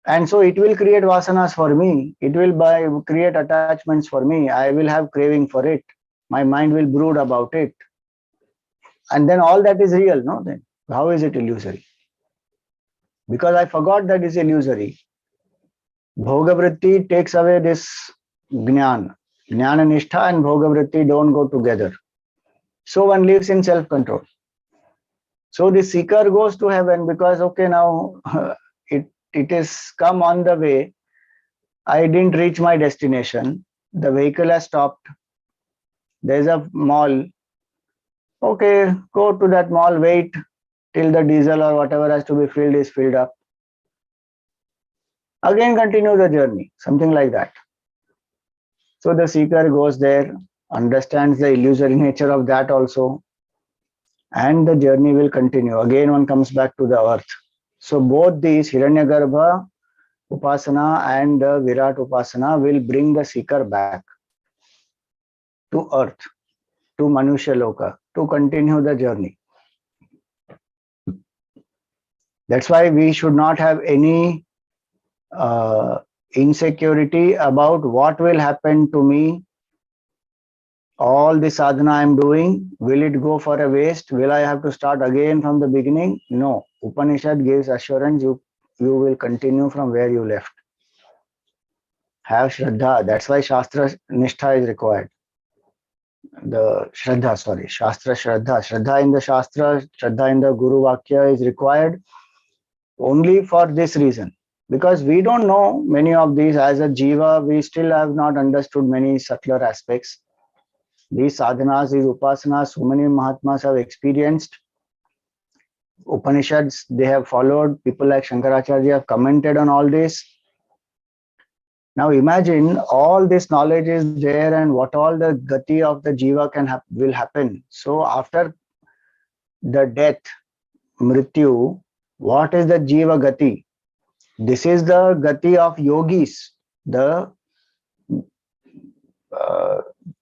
And so it will create vasanas for me. It will create attachments for me. I will have craving for it. My mind will brood about it. And then all that is real, no? Then how is it illusory? Because I forgot that it's illusory. Bhogavritti takes away this jnana. Jnana nishtha and bhogavritti don't go together. So one lives in self-control. So the seeker goes to heaven because, okay, now it is come on the way. I didn't reach my destination. The vehicle has stopped. There's a mall. Okay, go to that mall, wait till the diesel or whatever has to be filled is filled up. Again, continue the journey, something like that. So the seeker goes there, understands the illusory nature of that also, and the journey will continue. Again, one comes back to the earth. So both these Hiranyagarbha Upasana and the Virat Upasana will bring the seeker back to earth, to Manusha Loka, to continue the journey. That's why we should not have any insecurity about what will happen to me. All the sadhana I am doing, will it go for a waste? Will I have to start again from the beginning? No. Upanishad gives assurance you will continue from where you left. Have Shraddha. That's why Shastra Nishtha is required. The Shraddha, sorry, Shastra Shraddha. Shraddha in the Shastra, Shraddha in the Guru Vakya is required only for this reason. Because we don't know many of these as a jiva, we still have not understood many subtler aspects. These sadhanas, these upasanas, so many Mahatmas have experienced. Upanishads, they have followed. People like Shankaracharya have commented on all this. Now imagine all this knowledge is there and what all the gati of the jiva will happen. So after the death, mrityu, what is the jiva gati? This is the gati of yogis, the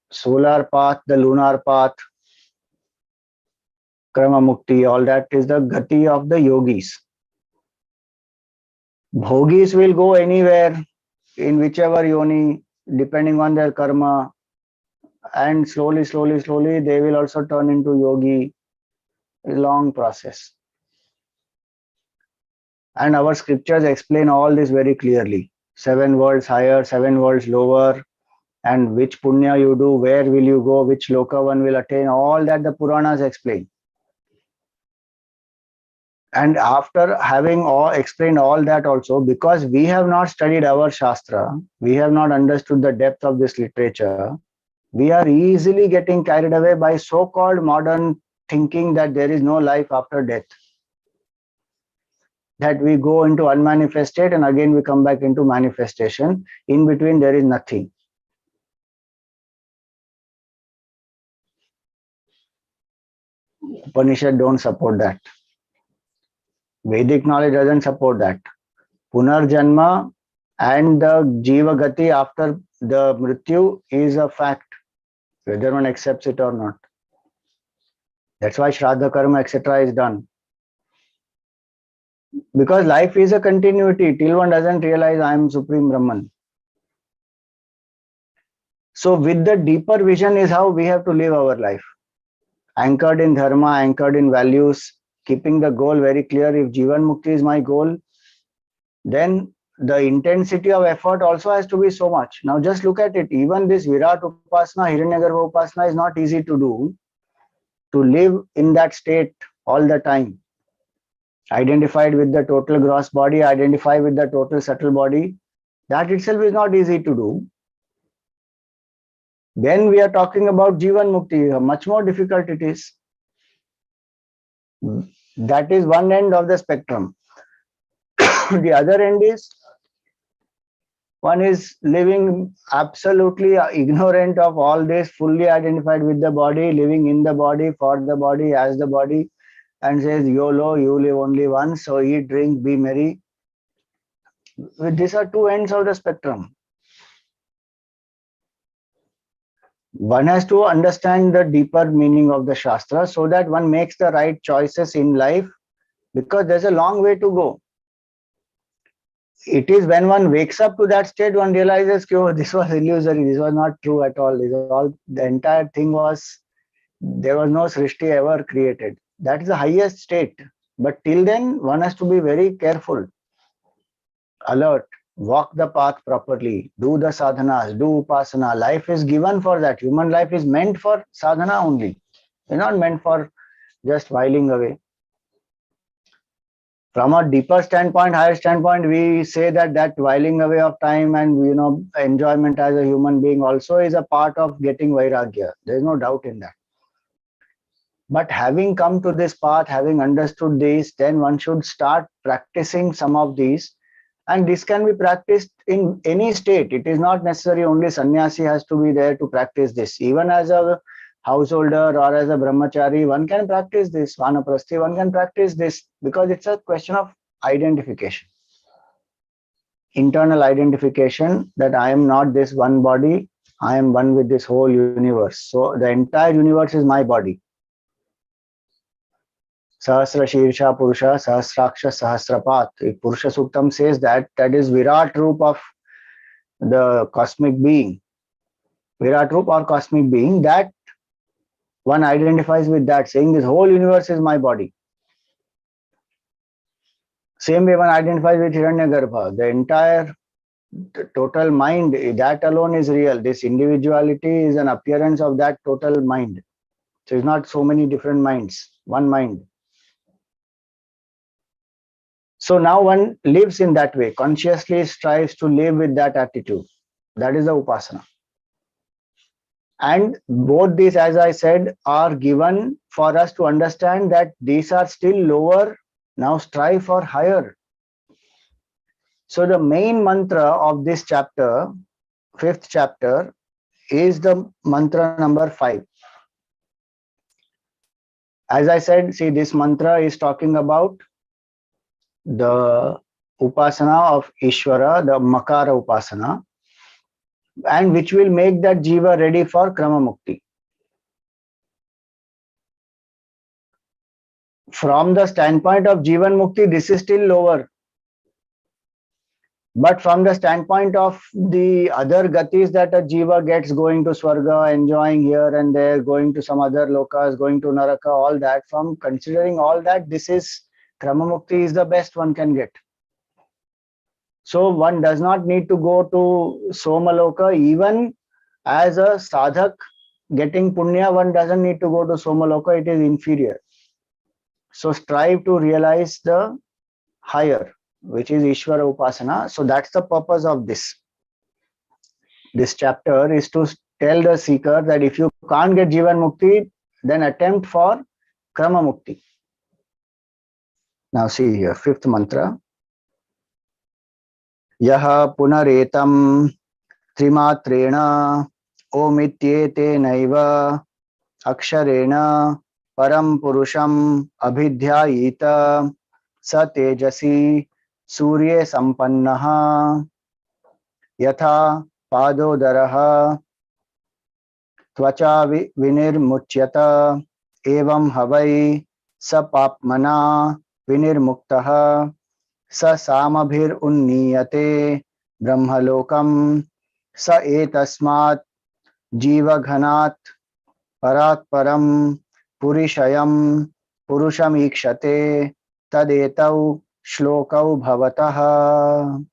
solar path, the lunar path, krama mukti, all that is the gati of the yogis. Bhogis will go anywhere in whichever yoni, depending on their karma, and slowly, slowly, slowly, they will also turn into yogi. A long process. And our scriptures explain all this very clearly. 7 worlds higher, 7 worlds lower, and which punya you do, where will you go, which loka one will attain, all that the Puranas explain. And after having explained all that also, because we have not studied our Shastra, we have not understood the depth of this literature, we are easily getting carried away by so-called modern thinking that there is no life after death. That we go into unmanifest state and again we come back into manifestation. In between there is nothing. Upanishad don't support that. Vedic knowledge doesn't support that. Punarjanma and the Jiva Gati after the Mrityu is a fact, whether one accepts it or not. That's why Shraddha Karma, etc. is done. Because life is a continuity till one doesn't realize I am Supreme Brahman. So with the deeper vision is how we have to live our life. Anchored in dharma, anchored in values, keeping the goal very clear. If Jivan Mukti is my goal, then the intensity of effort also has to be so much. Now just look at it. Even this Virat Upasana, Hiranyagarbha Upasana is not easy to do. To live in that state all the time. Identified with the total gross body, identified with the total subtle body. That itself is not easy to do. Then we are talking about Jivan Mukti. Much more difficult it is. That is one end of the spectrum. The other end is one is living absolutely ignorant of all this, fully identified with the body, living in the body, for the body, as the body, and says, YOLO, you live only once, so eat, drink, be merry. These are two ends of the spectrum. One has to understand the deeper meaning of the Shastra so that one makes the right choices in life, because there's a long way to go. It is when one wakes up to that state, one realizes, oh, this was illusory, this was not true at all. This was all, the entire thing was, there was no Srishti ever created. That is the highest state. But till then, one has to be very careful, alert, walk the path properly, do the sadhanas, do upasana. Life is given for that. Human life is meant for sadhana only. It's not meant for just whiling away. From a deeper standpoint, higher standpoint, we say that whiling away of time and enjoyment as a human being also is a part of getting vairagya. There is no doubt in that. But having come to this path, having understood this, then one should start practicing some of these. And this can be practiced in any state. It is not necessary only sannyasi has to be there to practice this. Even as a householder or as a brahmachari, one can practice this. Vanaprasthi, one can practice this because it's a question of identification. Internal identification that I am not this one body, I am one with this whole universe. So the entire universe is my body. Sahasra Shirsha Purusha Sahasraksha Sahasrapat. Purusha Suktam says that is Virat Roop of the cosmic being. Virat Roop or cosmic being, that one identifies with that, saying this whole universe is my body. Same way one identifies with Hiranyagarbha, the entire total mind, that alone is real. This individuality is an appearance of that total mind. So it's not so many different minds, one mind. So now one lives in that way, consciously strives to live with that attitude. That is the Upasana. And both these, as I said, are given for us to understand that these are still lower. Now strive for higher. So the main mantra of this chapter, 5th chapter, is the mantra number 5. As I said, see, this mantra is talking about the Upasana of Ishvara, the Makara Upasana, and which will make that jiva ready for Krama Mukti. From the standpoint of Jivan Mukti, this is still lower. But from the standpoint of the other gatis that a jiva gets, going to Swarga, enjoying here and there, going to some other lokas, going to Naraka, all that, from considering all that, this is Krama Mukti is the best one can get. So one does not need to go to Somaloka. Even as a sadhak getting punya, one doesn't need to go to Somaloka, it is inferior. So strive to realize the higher, which is Ishvara Upasana. So that's the purpose of this. This chapter is to tell the seeker that if you can't get Jivan Mukti, then attempt for Krama Mukti. Now see here, 5th mantra. Yaha punaretam trimatrena omityete naiva aksharena param purusham abhidhyayita sa tejasi surye sampannaha yatha padodaraha tvacha vinirmuchyata evam havai sa papmana vinirmuktaha sa samabhir unniyate brahmalokam sa etasmat jiva ghanat parat param purishayam purusham ikshate tadetau shlokau bhavataha.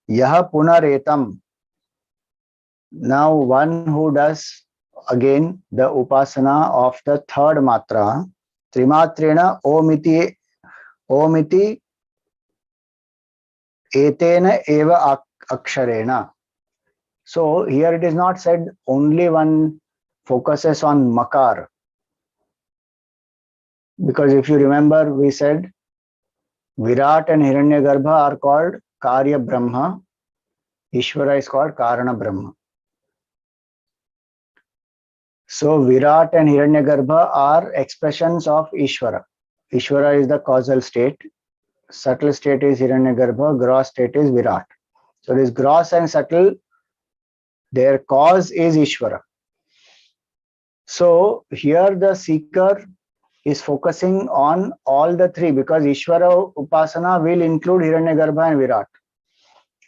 Yaha punaretam. Now one who does again the upasana of the 3rd matra, trimatrena omiti etena eva aksharena. So here it is not said only one focuses on makar. Because if you remember, we said Virat and Hiranyagarbha are called Karya Brahma. Ishvara is called Karana Brahma. So Virat and Hiranyagarbha are expressions of Ishvara. Ishvara is the causal state. Subtle state is Hiranyagarbha. Gross state is Virat. So this gross and subtle, their cause is Ishvara. So here the seeker is focusing on all the 3 because Ishvara Upasana will include Hiranyagarbha and Virat.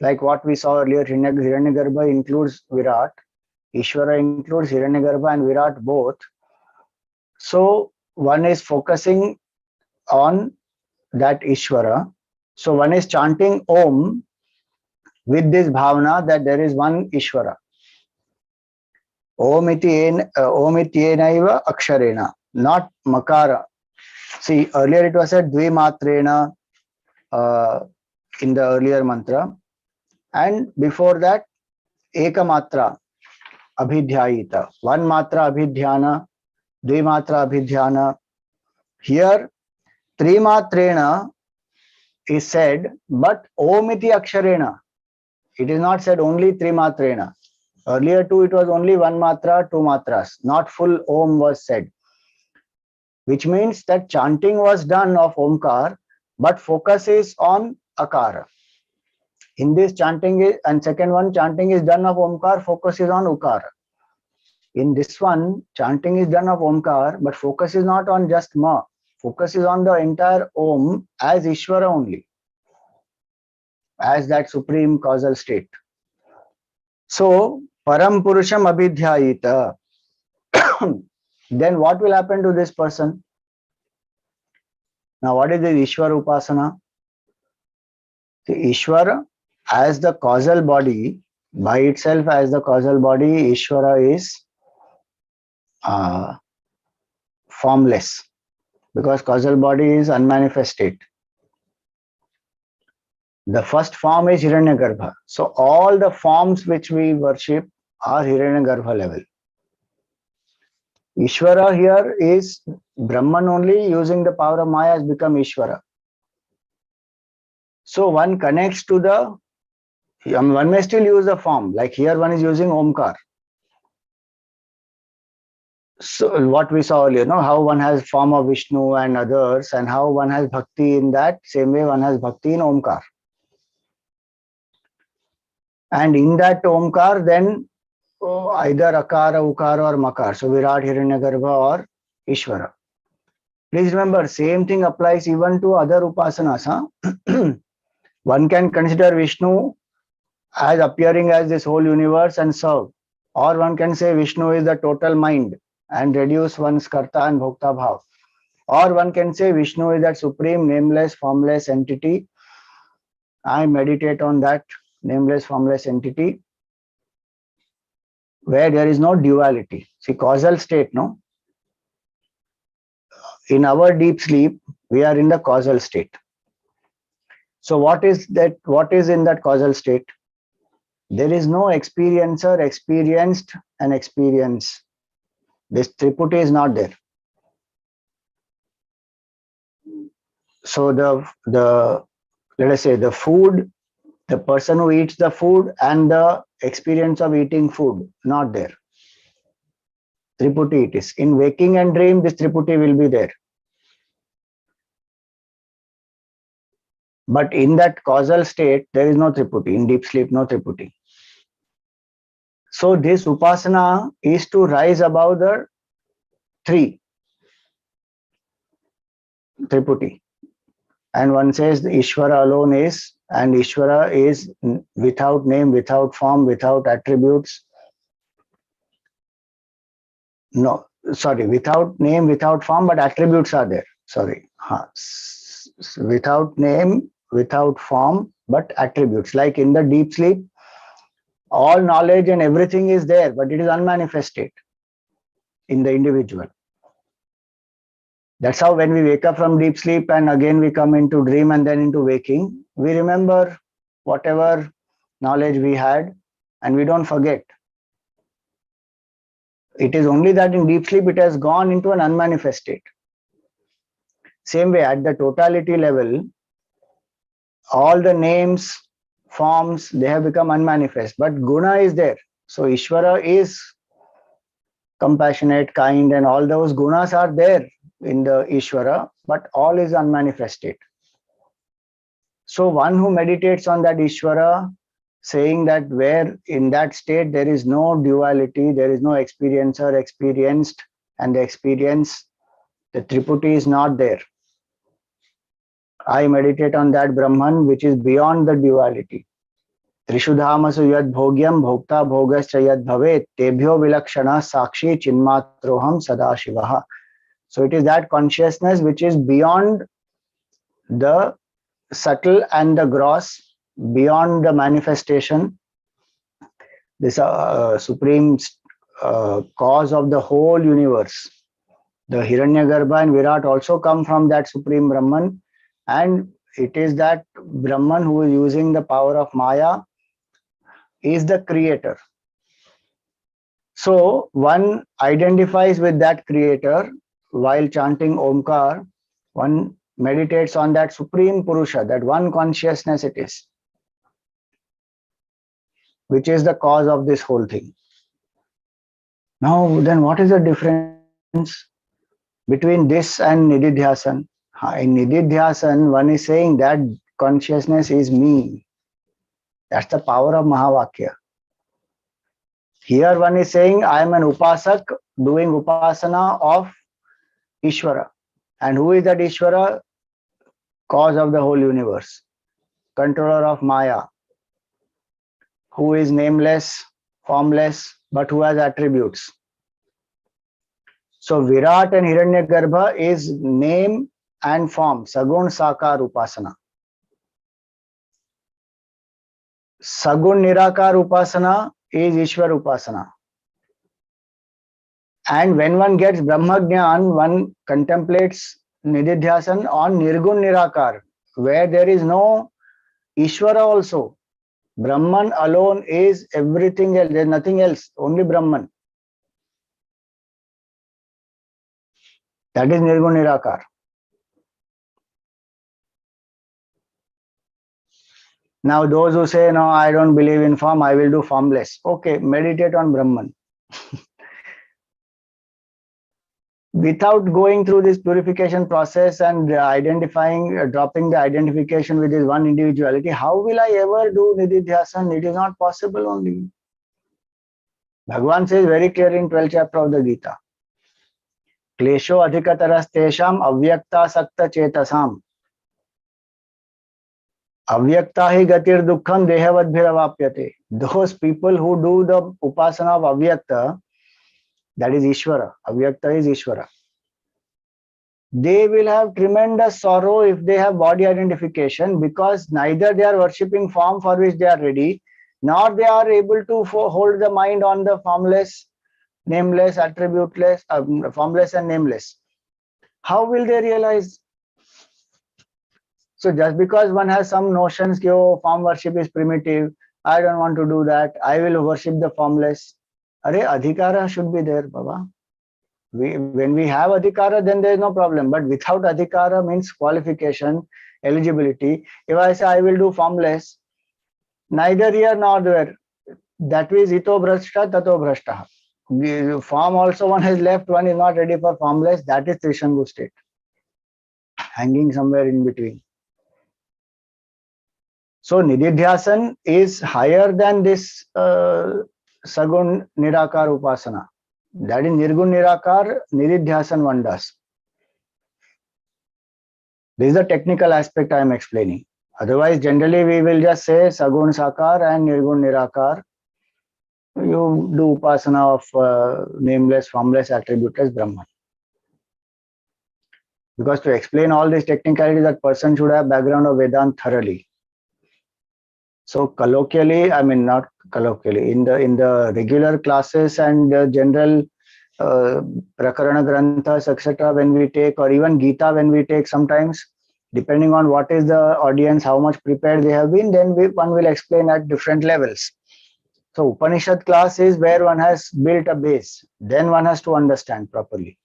Like what we saw earlier, Hiranyagarbha includes Virat. Ishvara includes Hiranyagarbha and Virat both. So one is focusing on that Ishvara. So one is chanting Om with this bhavana that there is one Ishvara. Om ityenaiva aksharena, not makara. See, earlier it was said dvimatrena in the earlier mantra, and before that ekamatra abhidhyayita, one matra abhidhyana Dvimatra abhidhyana. Here, Trimatrena is said, but Om iti aksharena. It is not said only Trimatrena. Earlier too, it was only one matra, two matras. Not full Om was said. Which means that chanting was done of Omkar, but focus is on Akara. In this chanting is, and second one, chanting is done of Omkar, focus is on Ukara. In this one, chanting is done of Omkar, but focus is not on just Ma. Focus is on the entire Om as Ishvara only, as that supreme causal state. So, Param Purusham Abhidhyayita. Then what will happen to this person? Now, what is the Ishvara Upasana? The Ishvara as the causal body, by itself as the causal body, Ishvara is formless, because causal body is unmanifest state. The first form is Hiranyagarbha. So all the forms which we worship are Hiranyagarbha level. Ishvara here is Brahman only, using the power of Maya has become Ishvara. So one connects to the, one may still use the form, like here one is using Omkar. So what we saw earlier, how one has form of Vishnu and others, and how one has bhakti in that, same way one has bhakti in Omkar. And in that Omkar, then either Akara, Ukara or Makar. So Virat, Hiranyagarbha or Ishvara. Please remember, same thing applies even to other upasanas. One can consider Vishnu as appearing as this whole universe and serve. Or one can say Vishnu is the total mind and reduce one's karta and bhokta bhav. Or one can say Vishnu is that supreme nameless formless entity. I meditate on that nameless formless entity where there is no duality. See, causal state, no? In our deep sleep, we are in the causal state. So what is that? What is in that causal state? There is no experiencer, experienced, and experience. This triputi is not there. So the let us say the food, the person who eats the food and the experience of eating food, not there. Triputi it is. In waking and dream, this triputi will be there. But in that causal state, there is no triputi. In deep sleep, no triputi. So this upasana is to rise above the three triputi. And one says the Ishvara alone is, and Ishvara is without name, without form, without attributes. No, sorry, without name, without form, but attributes are there. Sorry. Without name, without form, but attributes. Like in the deep sleep, all knowledge and everything is there, but it is unmanifested in the individual. That's how when we wake up from deep sleep and again we come into dream and then into waking, we remember whatever knowledge we had and we don't forget. It is only that in deep sleep it has gone into an unmanifest state. Same way at the totality level, all the names, forms, they have become unmanifest, but guna is there. So Ishvara is compassionate, kind, and all those gunas are there in the Ishvara, but all is unmanifested. So one who meditates on that Ishvara, saying that where in that state there is no duality, there is no experiencer, experienced, and the experience, the triputi is not there. I meditate on that Brahman which is beyond the duality. Trishudhamasu yad bhogyam bhokta bhogascha yad bhavet tebhyo vilakshana sakshi chinmatroham sadashivaha. So it is that consciousness which is beyond the subtle and the gross, beyond the manifestation, this supreme cause of the whole universe. The Hiranyagarbha and Virat also come from that supreme Brahman, and it is that Brahman who is using the power of Maya is the creator. So one identifies with that creator while chanting Omkar. One meditates on that supreme Purusha, that one consciousness it is, which is the cause of this whole thing. Now, then what is the difference between this and Nididhyasan? In Nididhyasan, one is saying that consciousness is me. That's the power of Mahavakya. Here one is saying, I am an Upasak doing Upasana of Ishvara. And who is that Ishvara? Cause of the whole universe, controller of Maya, who is nameless, formless, but who has attributes. So Virat and Hiranyagarbha is name and form, Sagun Sakar Upasana. Sagun Nirakar Upasana is Ishwar Upasana. And when one gets Brahma Jnan, one contemplates Nididhyasan on Nirgun Nirakar, where there is no Ishvara also. Brahman alone is everything else, there is nothing else, only Brahman. That is Nirgun Nirakar. Now those who say, no, I don't believe in form, I will do formless. Okay, meditate on Brahman. Without going through this purification process and identifying, dropping the identification with this one individuality, how will I ever do Nididhyasan? It is not possible only. Bhagavan says very clear in 12th chapter of the Gita. Klesho adhikataras tesham avyakta sakta chetasam. Avyakta hi gatir dukkham dehavat bhiravapyate. Those people who do the upasana of avyakta, that is Ishvara. Avyakta is Ishvara. They will have tremendous sorrow if they have body identification, because neither they are worshipping form for which they are ready, nor they are able to hold the mind on the formless, nameless, attributeless, formless and nameless. How will they realize? So just because one has some notions, oh, form worship is primitive, I don't want to do that, I will worship the formless. Are adhikara should be there, Baba. When we have adhikara, then there is no problem. But without adhikara means qualification, eligibility. If I say I will do formless, neither here nor there. That means ito bhrashta, tato bhrashta. The form also one has left, one is not ready for formless. That is Trishangu state, hanging somewhere in between. So Nididhyasan is higher than this Sagun Nirakar Upasana. That is Nirgun Nirakar, Nididhyasan one does. This is the technical aspect I am explaining. Otherwise, generally we will just say Sagun Sakar and Nirgun Nirakar. You do Upasana of nameless, formless, attributeless Brahman. Because to explain all these technicalities, that person should have background of Vedanta thoroughly. So colloquially, I mean not colloquially, in the regular classes and general Prakarana Granthas, etc., when we take, or even Gita when we take sometimes, depending on what is the audience, how much prepared they have been, then one will explain at different levels. So Upanishad class is where one has built a base. Then one has to understand properly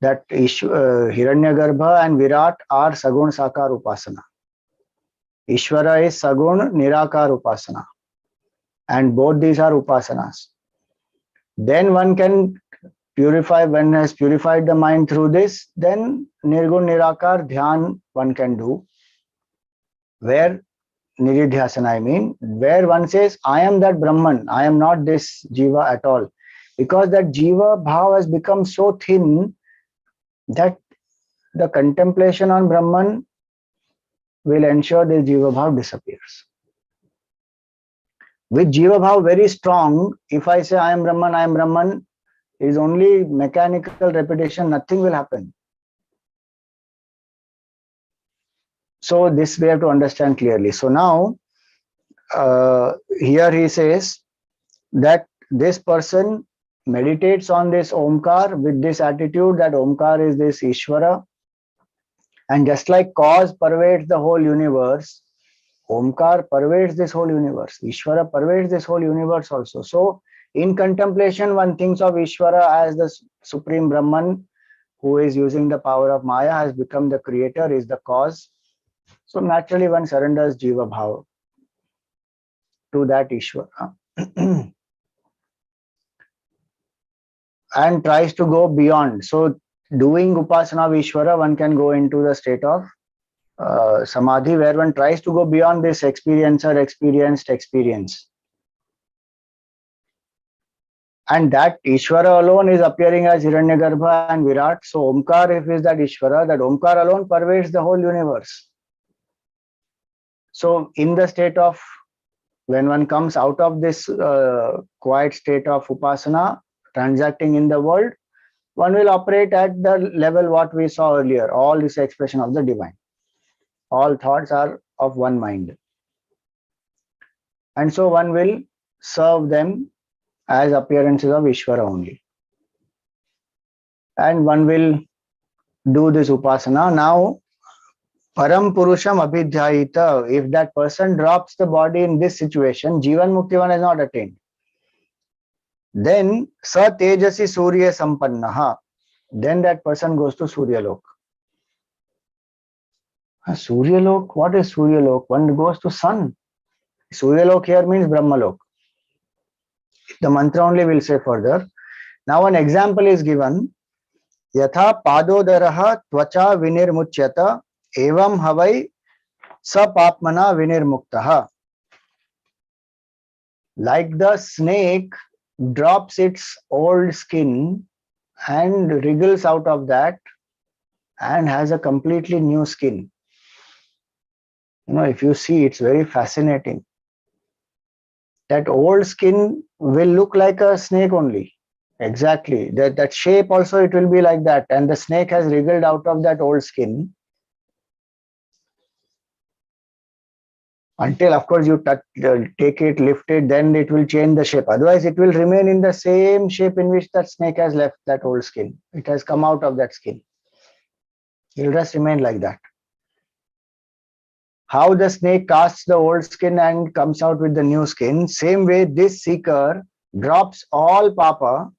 that Hiranyagarbha and Virat are Sagun Sakar Upasana. Ishvara is Sagun Nirakar Upasana. And both these are Upasanas. Then one can purify, when has purified the mind through this, then Nirgun Nirakar Dhyan one can do. Where Nididhyasana, I mean, where one says, I am that Brahman, I am not this Jiva at all. Because that Jiva Bhav has become so thin that the contemplation on Brahman will ensure this Jiva Bhav disappears. With Jiva Bhav very strong, if I say I am Brahman, it is only mechanical repetition, nothing will happen. So this we have to understand clearly. So now, here he says that this person meditates on this Omkar with this attitude that Omkar is this Ishvara. And just like cause pervades the whole universe, Omkar pervades this whole universe. Ishvara pervades this whole universe also. So In contemplation, one thinks of Ishvara as the supreme Brahman who is using the power of Maya, has become the creator, is the cause. So naturally one surrenders Jiva Bhava to that Ishvara and tries to go beyond. So doing Upasana of Ishvara, one can go into the state of Samadhi where one tries to go beyond this experiencer experienced experience. And that Ishvara alone is appearing as Hiranyagarbha and Virat. So Omkar, if is that Ishvara, that Omkar alone pervades the whole universe. So in the state of, when one comes out of this quiet state of Upasana, transacting in the world, one will operate at the level what we saw earlier, all this expression of the divine. All thoughts are of one mind. And so one will serve them as appearances of Ishvara only. And one will do this Upasana. Now, Param Purusham Abhidhyayita, if that person drops the body in this situation, Jivan Mukti one has not attained. Then Sa Tejasi Surya Sampannaha, then that person goes to Surya Lok. Surya Lok, what is Surya Lok? One goes to sun. Surya Lok here means Brahma Lok. The mantra only will say further. Now an example is given. Yatha padodaraha tvacha vinirmuchyata evam havai sapapmana vinirmuktaha. Like the snake drops its old skin and wriggles out of that and has a completely new skin. You know, if you see, it's very fascinating. That old skin will look like a snake only. Exactly. That shape also, it will be like that. And the snake has wriggled out of that old skin. Until, of course, you take it, lift it, then it will change the shape. Otherwise, it will remain in the same shape in which that snake has left that old skin. It has come out of that skin. It will just remain like that. How the snake casts the old skin and comes out with the new skin, same way this seeker drops all papa,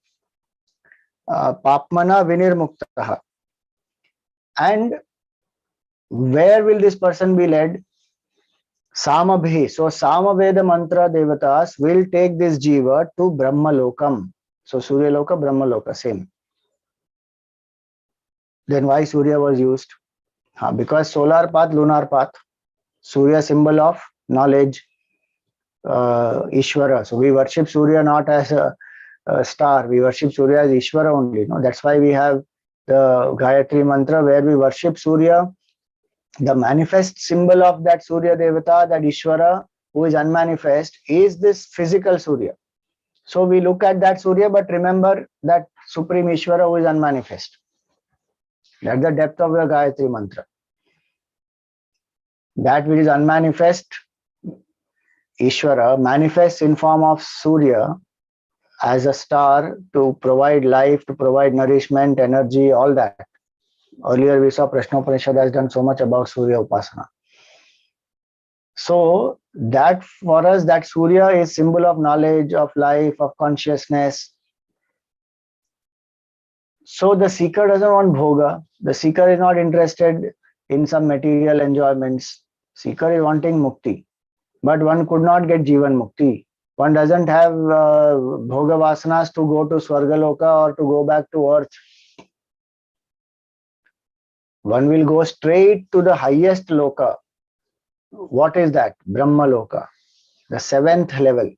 papmana vinirmuktaha. And where will this person be led? Samabhi. So Samaveda mantra devatas will take this jiva to Brahma Lokam. So Surya Loka, Brahma Loka, same. Then why Surya was used? Because solar path, lunar path. Surya symbol of knowledge, Ishvara. So we worship Surya not as a star. We worship Surya as Ishvara only. No? That's why we have the Gayatri mantra where we worship Surya. The manifest symbol of that Surya Devata, that Ishvara, who is unmanifest, is this physical Surya. So we look at that Surya, but remember that Supreme Ishvara who is unmanifest. That's the depth of the Gayatri mantra. That which is unmanifest, Ishvara, manifests in form of Surya as a star to provide life, to provide nourishment, energy, all that. Earlier we saw Prashnopanishad has done so much about Surya Upasana. So that for us, that Surya is symbol of knowledge, of life, of consciousness. So the seeker doesn't want bhoga. The seeker is not interested in some material enjoyments. Seeker is wanting mukti. But one could not get Jivan Mukti. One doesn't have bhoga vasanas to go to Swargaloka or to go back to earth. One will go straight to the highest loka. What is that? Brahma Loka, the 7th level.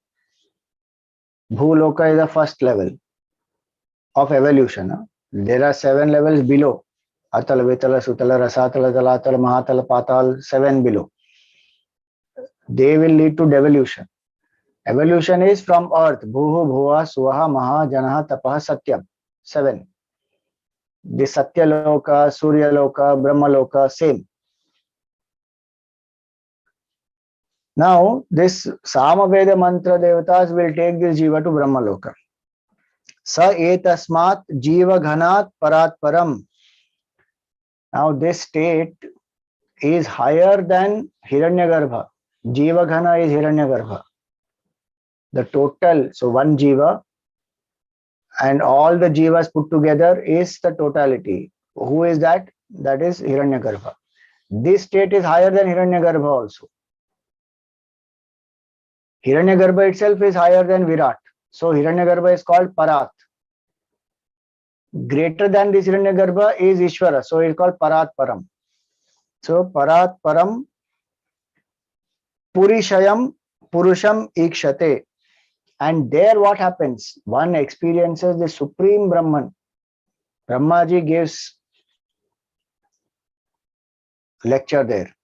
Bhuloka is the first level of evolution. There are 7 levels below. Atala, Vitala, Sutala, Rasatala, Talatala, Mahatala, Patal, 7 below. They will lead to devolution. Evolution is from earth. Bhuhu, Bhuva, Swaha, Maha, Janaha, Tapaha, Satyam. 7. The Satya Loka, Surya Loka, Brahma Loka, same. Now, this Samaveda mantra devatas will take this jiva to Brahma Loka. Sa etasmat jiva ghanat parat param. Now, this state is higher than Hiranyagarbha. Jiva ghana is Hiranyagarbha. the total, so one jiva and all the jivas put together is the totality. Who is that? That is Hiranyagarbha. This state is higher than Hiranyagarbha also. Hiranyagarbha itself is higher than Virat. So Hiranyagarbha is called Parat. Greater than this Hiranyagarbha is Ishvara. So it is called Parat Param. So Parat Param Purishayam Purusham Ikshate. And there what happens? One experiences the Supreme Brahman. Brahmaji gives lecture there.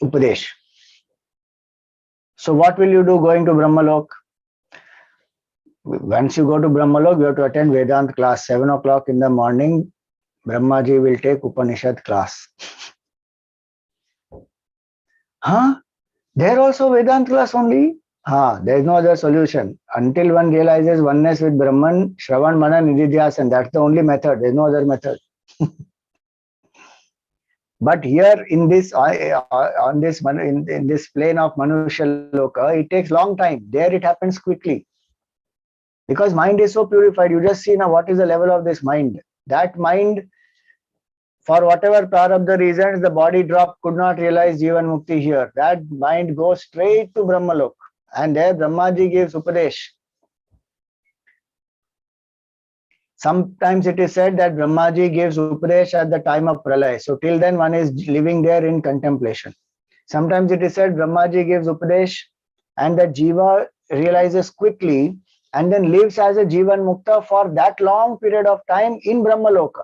Upadesh. So what will you do going to Brahmalok? Once you go to Brahmalok, you have to attend Vedant class. 7 o'clock in the morning, Brahmaji will take Upanishad class. Huh? There also Vedant class only? There is no other solution. Until one realizes oneness with Brahman, Shravan, Manan, Nididhyasan, that's the only method. There is no other method. But here in this in this plane of Manusha Loka, it takes long time. There it happens quickly. Because mind is so purified. You just see now what is the level of this mind. That mind, for whatever prarabdha reasons, the body drop, could not realize Jivan Mukti here. That mind goes straight to Brahmalok. And there Brahmaji gives Upadesh. Sometimes it is said that Brahmaji gives Upadesh at the time of Pralaya. So till then one is living there in contemplation. Sometimes it is said Brahmaji gives Upadesh and the Jiva realizes quickly and then lives as a Jivan Mukta for that long period of time in Brahmaloka.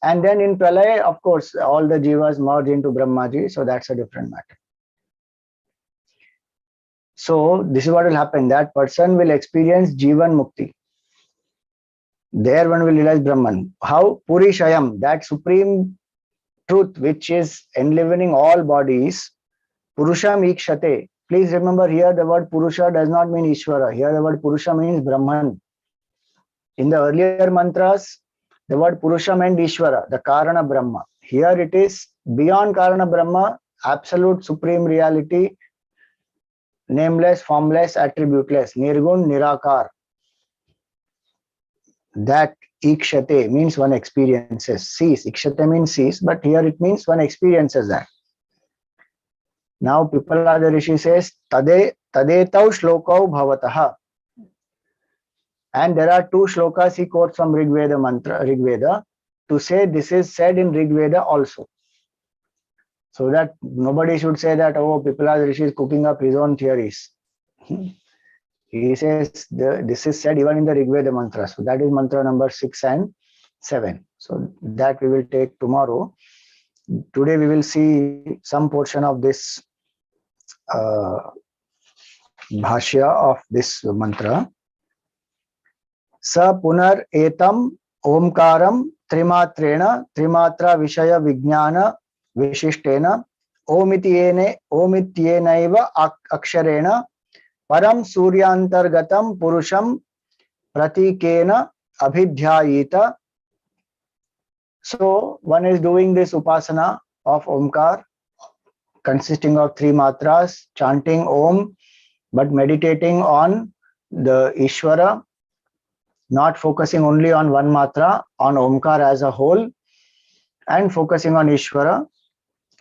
And then in Pralaya, of course, all the Jivas merge into Brahmaji. So that's a different matter. So this is what will happen. That person will experience Jivan Mukti. There one will realize Brahman. How? Purishayam, that supreme truth which is enlivening all bodies. Purusham Ikshate. Please remember here the word Purusha does not mean Ishvara. Here the word Purusha means Brahman. In the earlier mantras, the word Purusha meant Ishvara, the Karana Brahma. Here it is beyond Karana Brahma, absolute supreme reality, nameless, formless, attributeless, Nirgun, Nirakar. That Ikshate means one experiences, sees. Ikshate means sees, but here it means one experiences that. Now Pipalada Rishi says, Tadetau shlokau bhavataha. And there are 2 shlokas he quotes from Rigveda mantra, Rigveda, to say this is said in Rigveda also. So that nobody should say that, oh, Pipalada Rishi is cooking up his own theories. He says this is said even in the Rigveda mantra. So that is mantra number 6 and 7. So that we will take tomorrow. Today we will see some portion of this bhashya of this mantra. Sa punar etam omkaram trimatrena trimatra vishaya vijnana vishishtena omityenaiva aksharena param suryantargatam purusham pratikena abhidhyayita. So one is doing this upasana of Omkar, consisting of 3 matras, chanting Om, but meditating on the Ishvara, not focusing only on one matra, on Omkar as a whole, and focusing on Ishvara.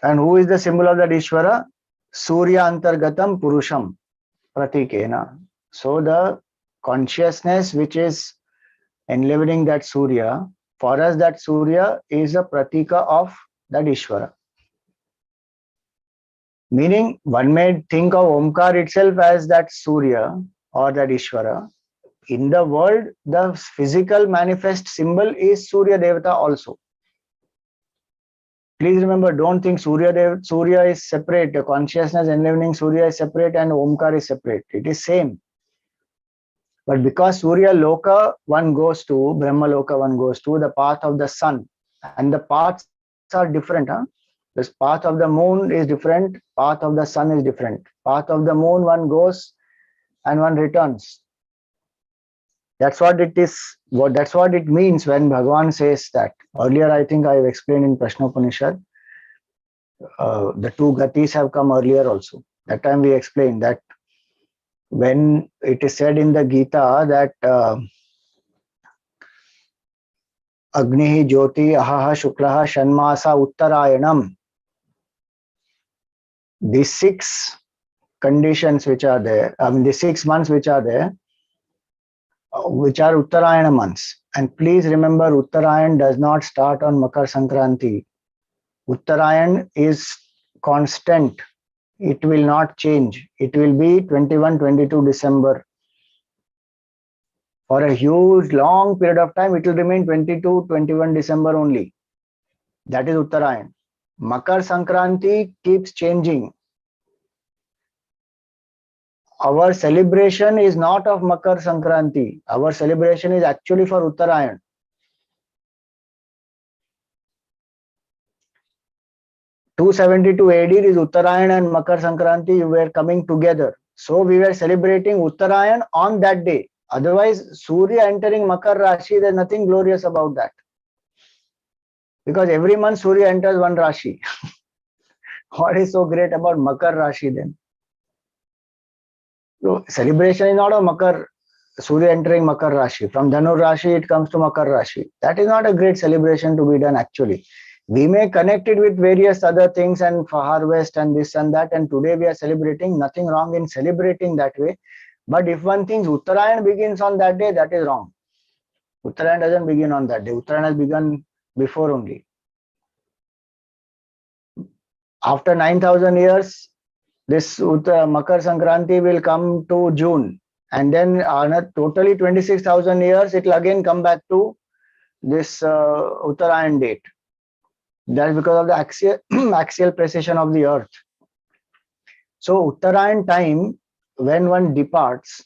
And who is the symbol of that Ishvara? Surya Antargatam Purusham Pratikena. So the consciousness which is enlivening that Surya, for us that Surya is a pratika of that Ishvara. Meaning one may think of Omkar itself as that Surya or that Ishvara. In the world, the physical manifest symbol is Surya Devata also. Please remember, don't think Surya is separate. The consciousness enlivening Surya is separate and Omkar is separate. It is same. But because Surya Loka one goes to, Brahma Loka one goes to, the path of the sun. And the paths are different. This path of the moon is different. Path of the sun is different. Path of the moon one goes and one returns. That's what it is. That's what it means when Bhagavan says that. Earlier, I think I have explained in Prashnopanishad. The 2 gatis have come earlier also. That time we explained that when it is said in the Gita that Agnihi Jyoti Ahaha Shuklaha Shanmasa Uttarayanam, these 6 conditions which are there, the 6 months which are there, which are Uttarayana months. And please remember, Uttarayan does not start on Makar Sankranti. Uttarayan is constant. It will not change. It will be 21-22 December. For a huge long period of time, it will remain 22-21 December only. That is Uttarayan. Makar Sankranti keeps changing. Our celebration is not of Makar Sankranti. Our celebration is actually for Uttarayan. (272 AD is Uttarayan and Makar Sankranti were coming together. So we were celebrating Uttarayan on that day. Otherwise, Surya entering Makar Rashi, there's nothing glorious about that. Because every month Surya enters one Rashi. What is so great about Makar Rashi then? So celebration is not of Makar, Surya entering Makar Rashi. From Dhanur Rashi, it comes to Makar Rashi. That is not a great celebration to be done actually. We may connect it with various other things and for harvest and this and that. And today we are celebrating, nothing wrong in celebrating that way. But if one thinks Uttarayan begins on that day, that is wrong. Uttarayan doesn't begin on that day. Uttarayan has begun before only. After 9,000 years, this Makar Sankranti will come to June. And then totally 26,000 years, it will again come back to this Uttarayan date. That is because of the axial precession of the earth. So Uttarayan time, when one departs,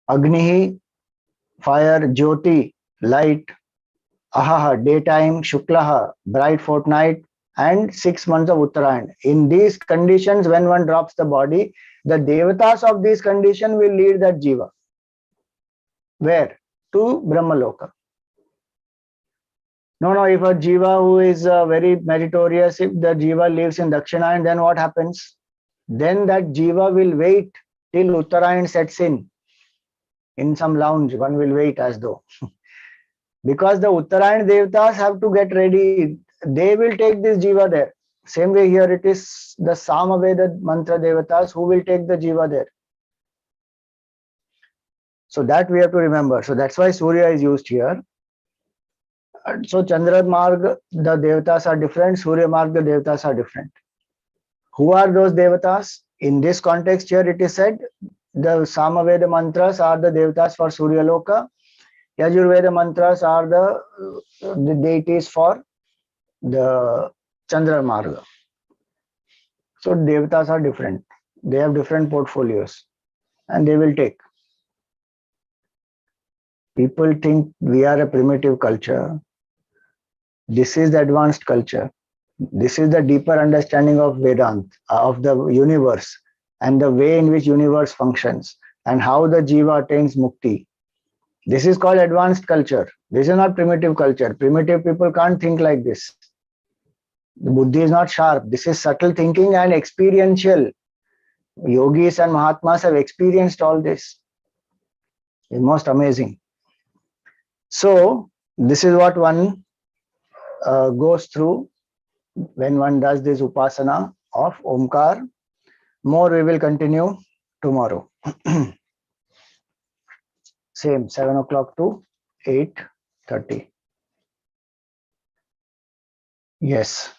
Agnihi, fire, Jyoti, light, Ahaha, daytime, Shuklaha, bright fortnight, and 6 months of Uttarayan. In these conditions, when one drops the body, the devatas of this condition will lead that jiva. Where? To Brahmaloka. No, if a jiva who is very meritorious, if the jiva lives in Dakshinayan, then what happens? Then that jiva will wait till Uttarayan sets in some lounge. One will wait as though. Because the Uttarayan devatas have to get ready. They will take this jiva there. Same way here it is the Samaveda mantra devatas who will take the jiva there. So that we have to remember. So that's why Surya is used here. So Chandra Marg, the devatas are different. Surya Marg, the devatas are different. Who are those devatas? In this context here it is said the Samaveda mantras are the devatas for Surya Loka. Yajurveda mantras are the deities for the Chandra Marga. So devatas are different. They have different portfolios and they will take. People think we are a primitive culture. This is the advanced culture. This is the deeper understanding of Vedanta, of the universe and the way in which universe functions and how the jiva attains mukti. This is called advanced culture. This is not primitive culture. Primitive people can't think like this. The buddhi is not sharp. This is subtle thinking and experiential. Yogis and Mahatmas have experienced all this. It's most amazing. So, this is what one goes through when one does this Upasana of Omkar. More we will continue tomorrow. Same, 7 o'clock to 8:30. Yes.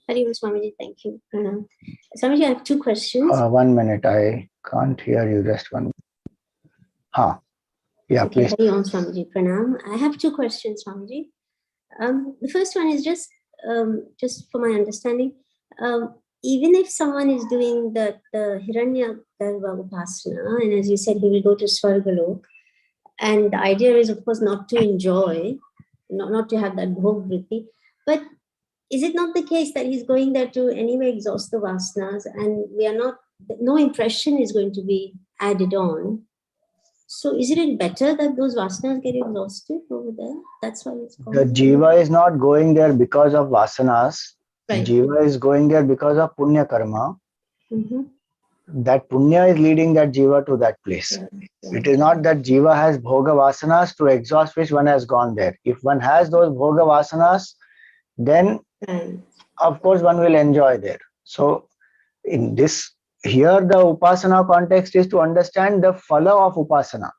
Hari Om Swamiji, thank you. Swamiji, I have 2 questions. 1 minute, I can't hear you. Just 1 minute. Yeah, okay, please. Hari Om Swamiji, Pranam. I have 2 questions, Swamiji. The first one is just for my understanding. Even if someone is doing the Hiranya Garva Upasana, and as you said, he will go to Swargalok, and the idea is, of course, not to enjoy, not to have that bhog vritti, but is it not the case that he's going there to anyway exhaust the vasanas, and no impression is going to be added on? So isn't it better that those vasanas get exhausted over there? That's why it's called. The jiva is not going there because of vasanas. Right. Jiva is going there because of punya karma. Mm-hmm. that punya is leading that jiva to that place. It is not that jiva has bhoga vasanas to exhaust which one has gone there. If one has those bhoga vasanas, then of course one will enjoy there. So in this, here the upasana context is to understand the phala of upasana.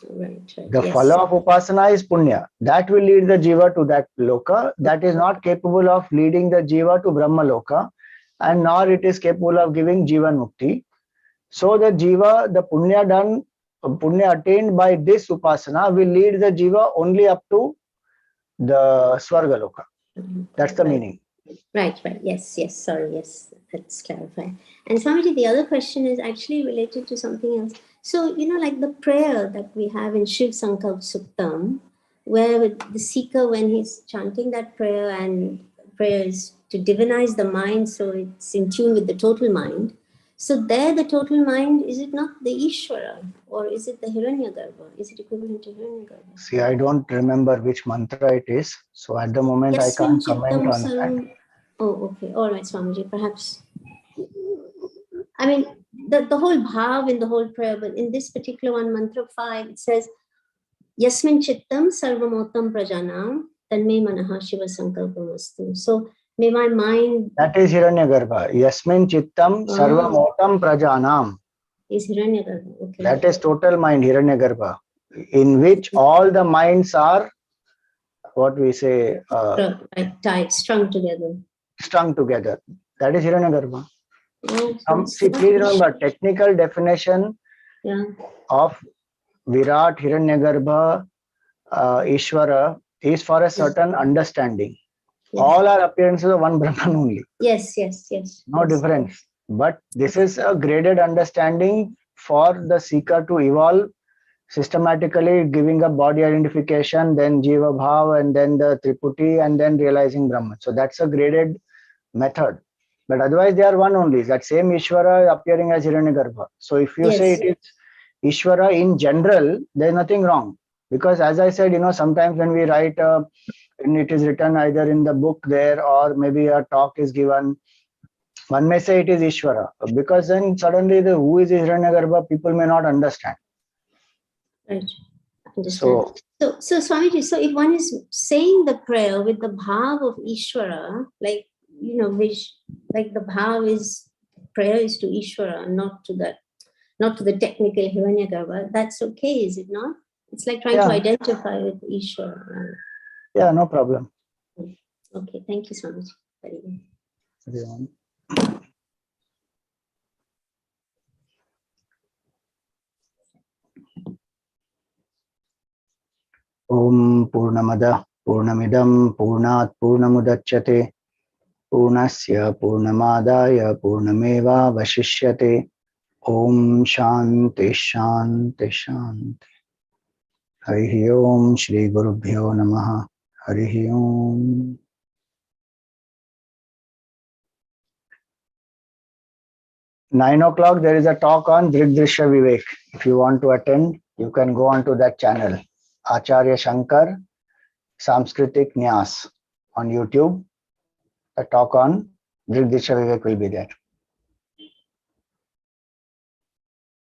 The phala of upasana is punya. That will lead the jiva to that loka. That is not capable of leading the jiva to brahma loka, and nor it is capable of giving jivan mukti. So the jiva, the punya done, punya attained by this upasana will lead the jiva only up to the swarga loka. That's the meaning. Right. Yes. Sorry. Yes, let's clarify. And Swamiji, the other question is actually related to something else. So, like the prayer that we have in Shiv Sankalp Suktam, where the seeker, when he's chanting that prayer, and prayer is to divinize the mind, so it's in tune with the total mind. So there, the total mind, is it not the Ishvara, or is it the Hiranyagarbha? Is it equivalent to Hiranyagarbha? See, I don't remember which mantra it is. So at the moment, I can't comment on that. Oh, okay. All right, Swamiji, perhaps. I mean, the whole bhav in the whole prayer, but in this particular one, mantra 5, it says, Yasmin Chittam Sarvamotam Prajanam Tanme Manaha Shiva Sankalpamastu. So may my mind. That is Hiranyagarbha. Yasmin Chittam Sarvamotam Prajanam. Is Hiranyagarbha. Okay. That is total mind, Hiranyagarbha, in which all the minds are, what we say, tied, strung together. That is Hiranyagarbha. See, please remember, technical definition of Virat, Hiranyagarbha, Ishvara is for a certain understanding. All are appearances of one Brahman only. Yes. No difference. But this is a graded understanding for the seeker to evolve systematically, giving a body identification, then Jiva Bhav, and then the Triputi, and then realizing Brahman. So that's a graded method. But otherwise, they are one only. That same Ishvara appearing as Hiranyagarbha. So if you say it is Ishvara in general, there is nothing wrong. Because as I said, sometimes when we write, and it is written either in the book there, or maybe a talk is given, one may say it is Ishvara. Because then suddenly who is Hiranyagarbha, people may not understand. Right. Understand. So Swamiji, so if one is saying the prayer with the bhav of Ishvara, like, which, like the bhav is, prayer is to Ishvara, not to the technical Hiranyagarbha, that's okay, is it not? It's like trying to identify with Ishvara. Yeah, no problem. Okay, thank you so much. Very good. Om Purnamada Purnamidam Purnat Purnamudachyate Purnasya Purnamadaya Purnameva Vashishyate. Om Shanti Shanti Shanti. Harihi Om Shri Gurubhyo Namaha. Harihi Om. At 9 o'clock, there is a talk on Drigdrishya Vivek. If you want to attend, you can go on to that channel. Acharya Shankar Samskritik Nyas on YouTube. A talk on Drigdrishya Vivek will be there.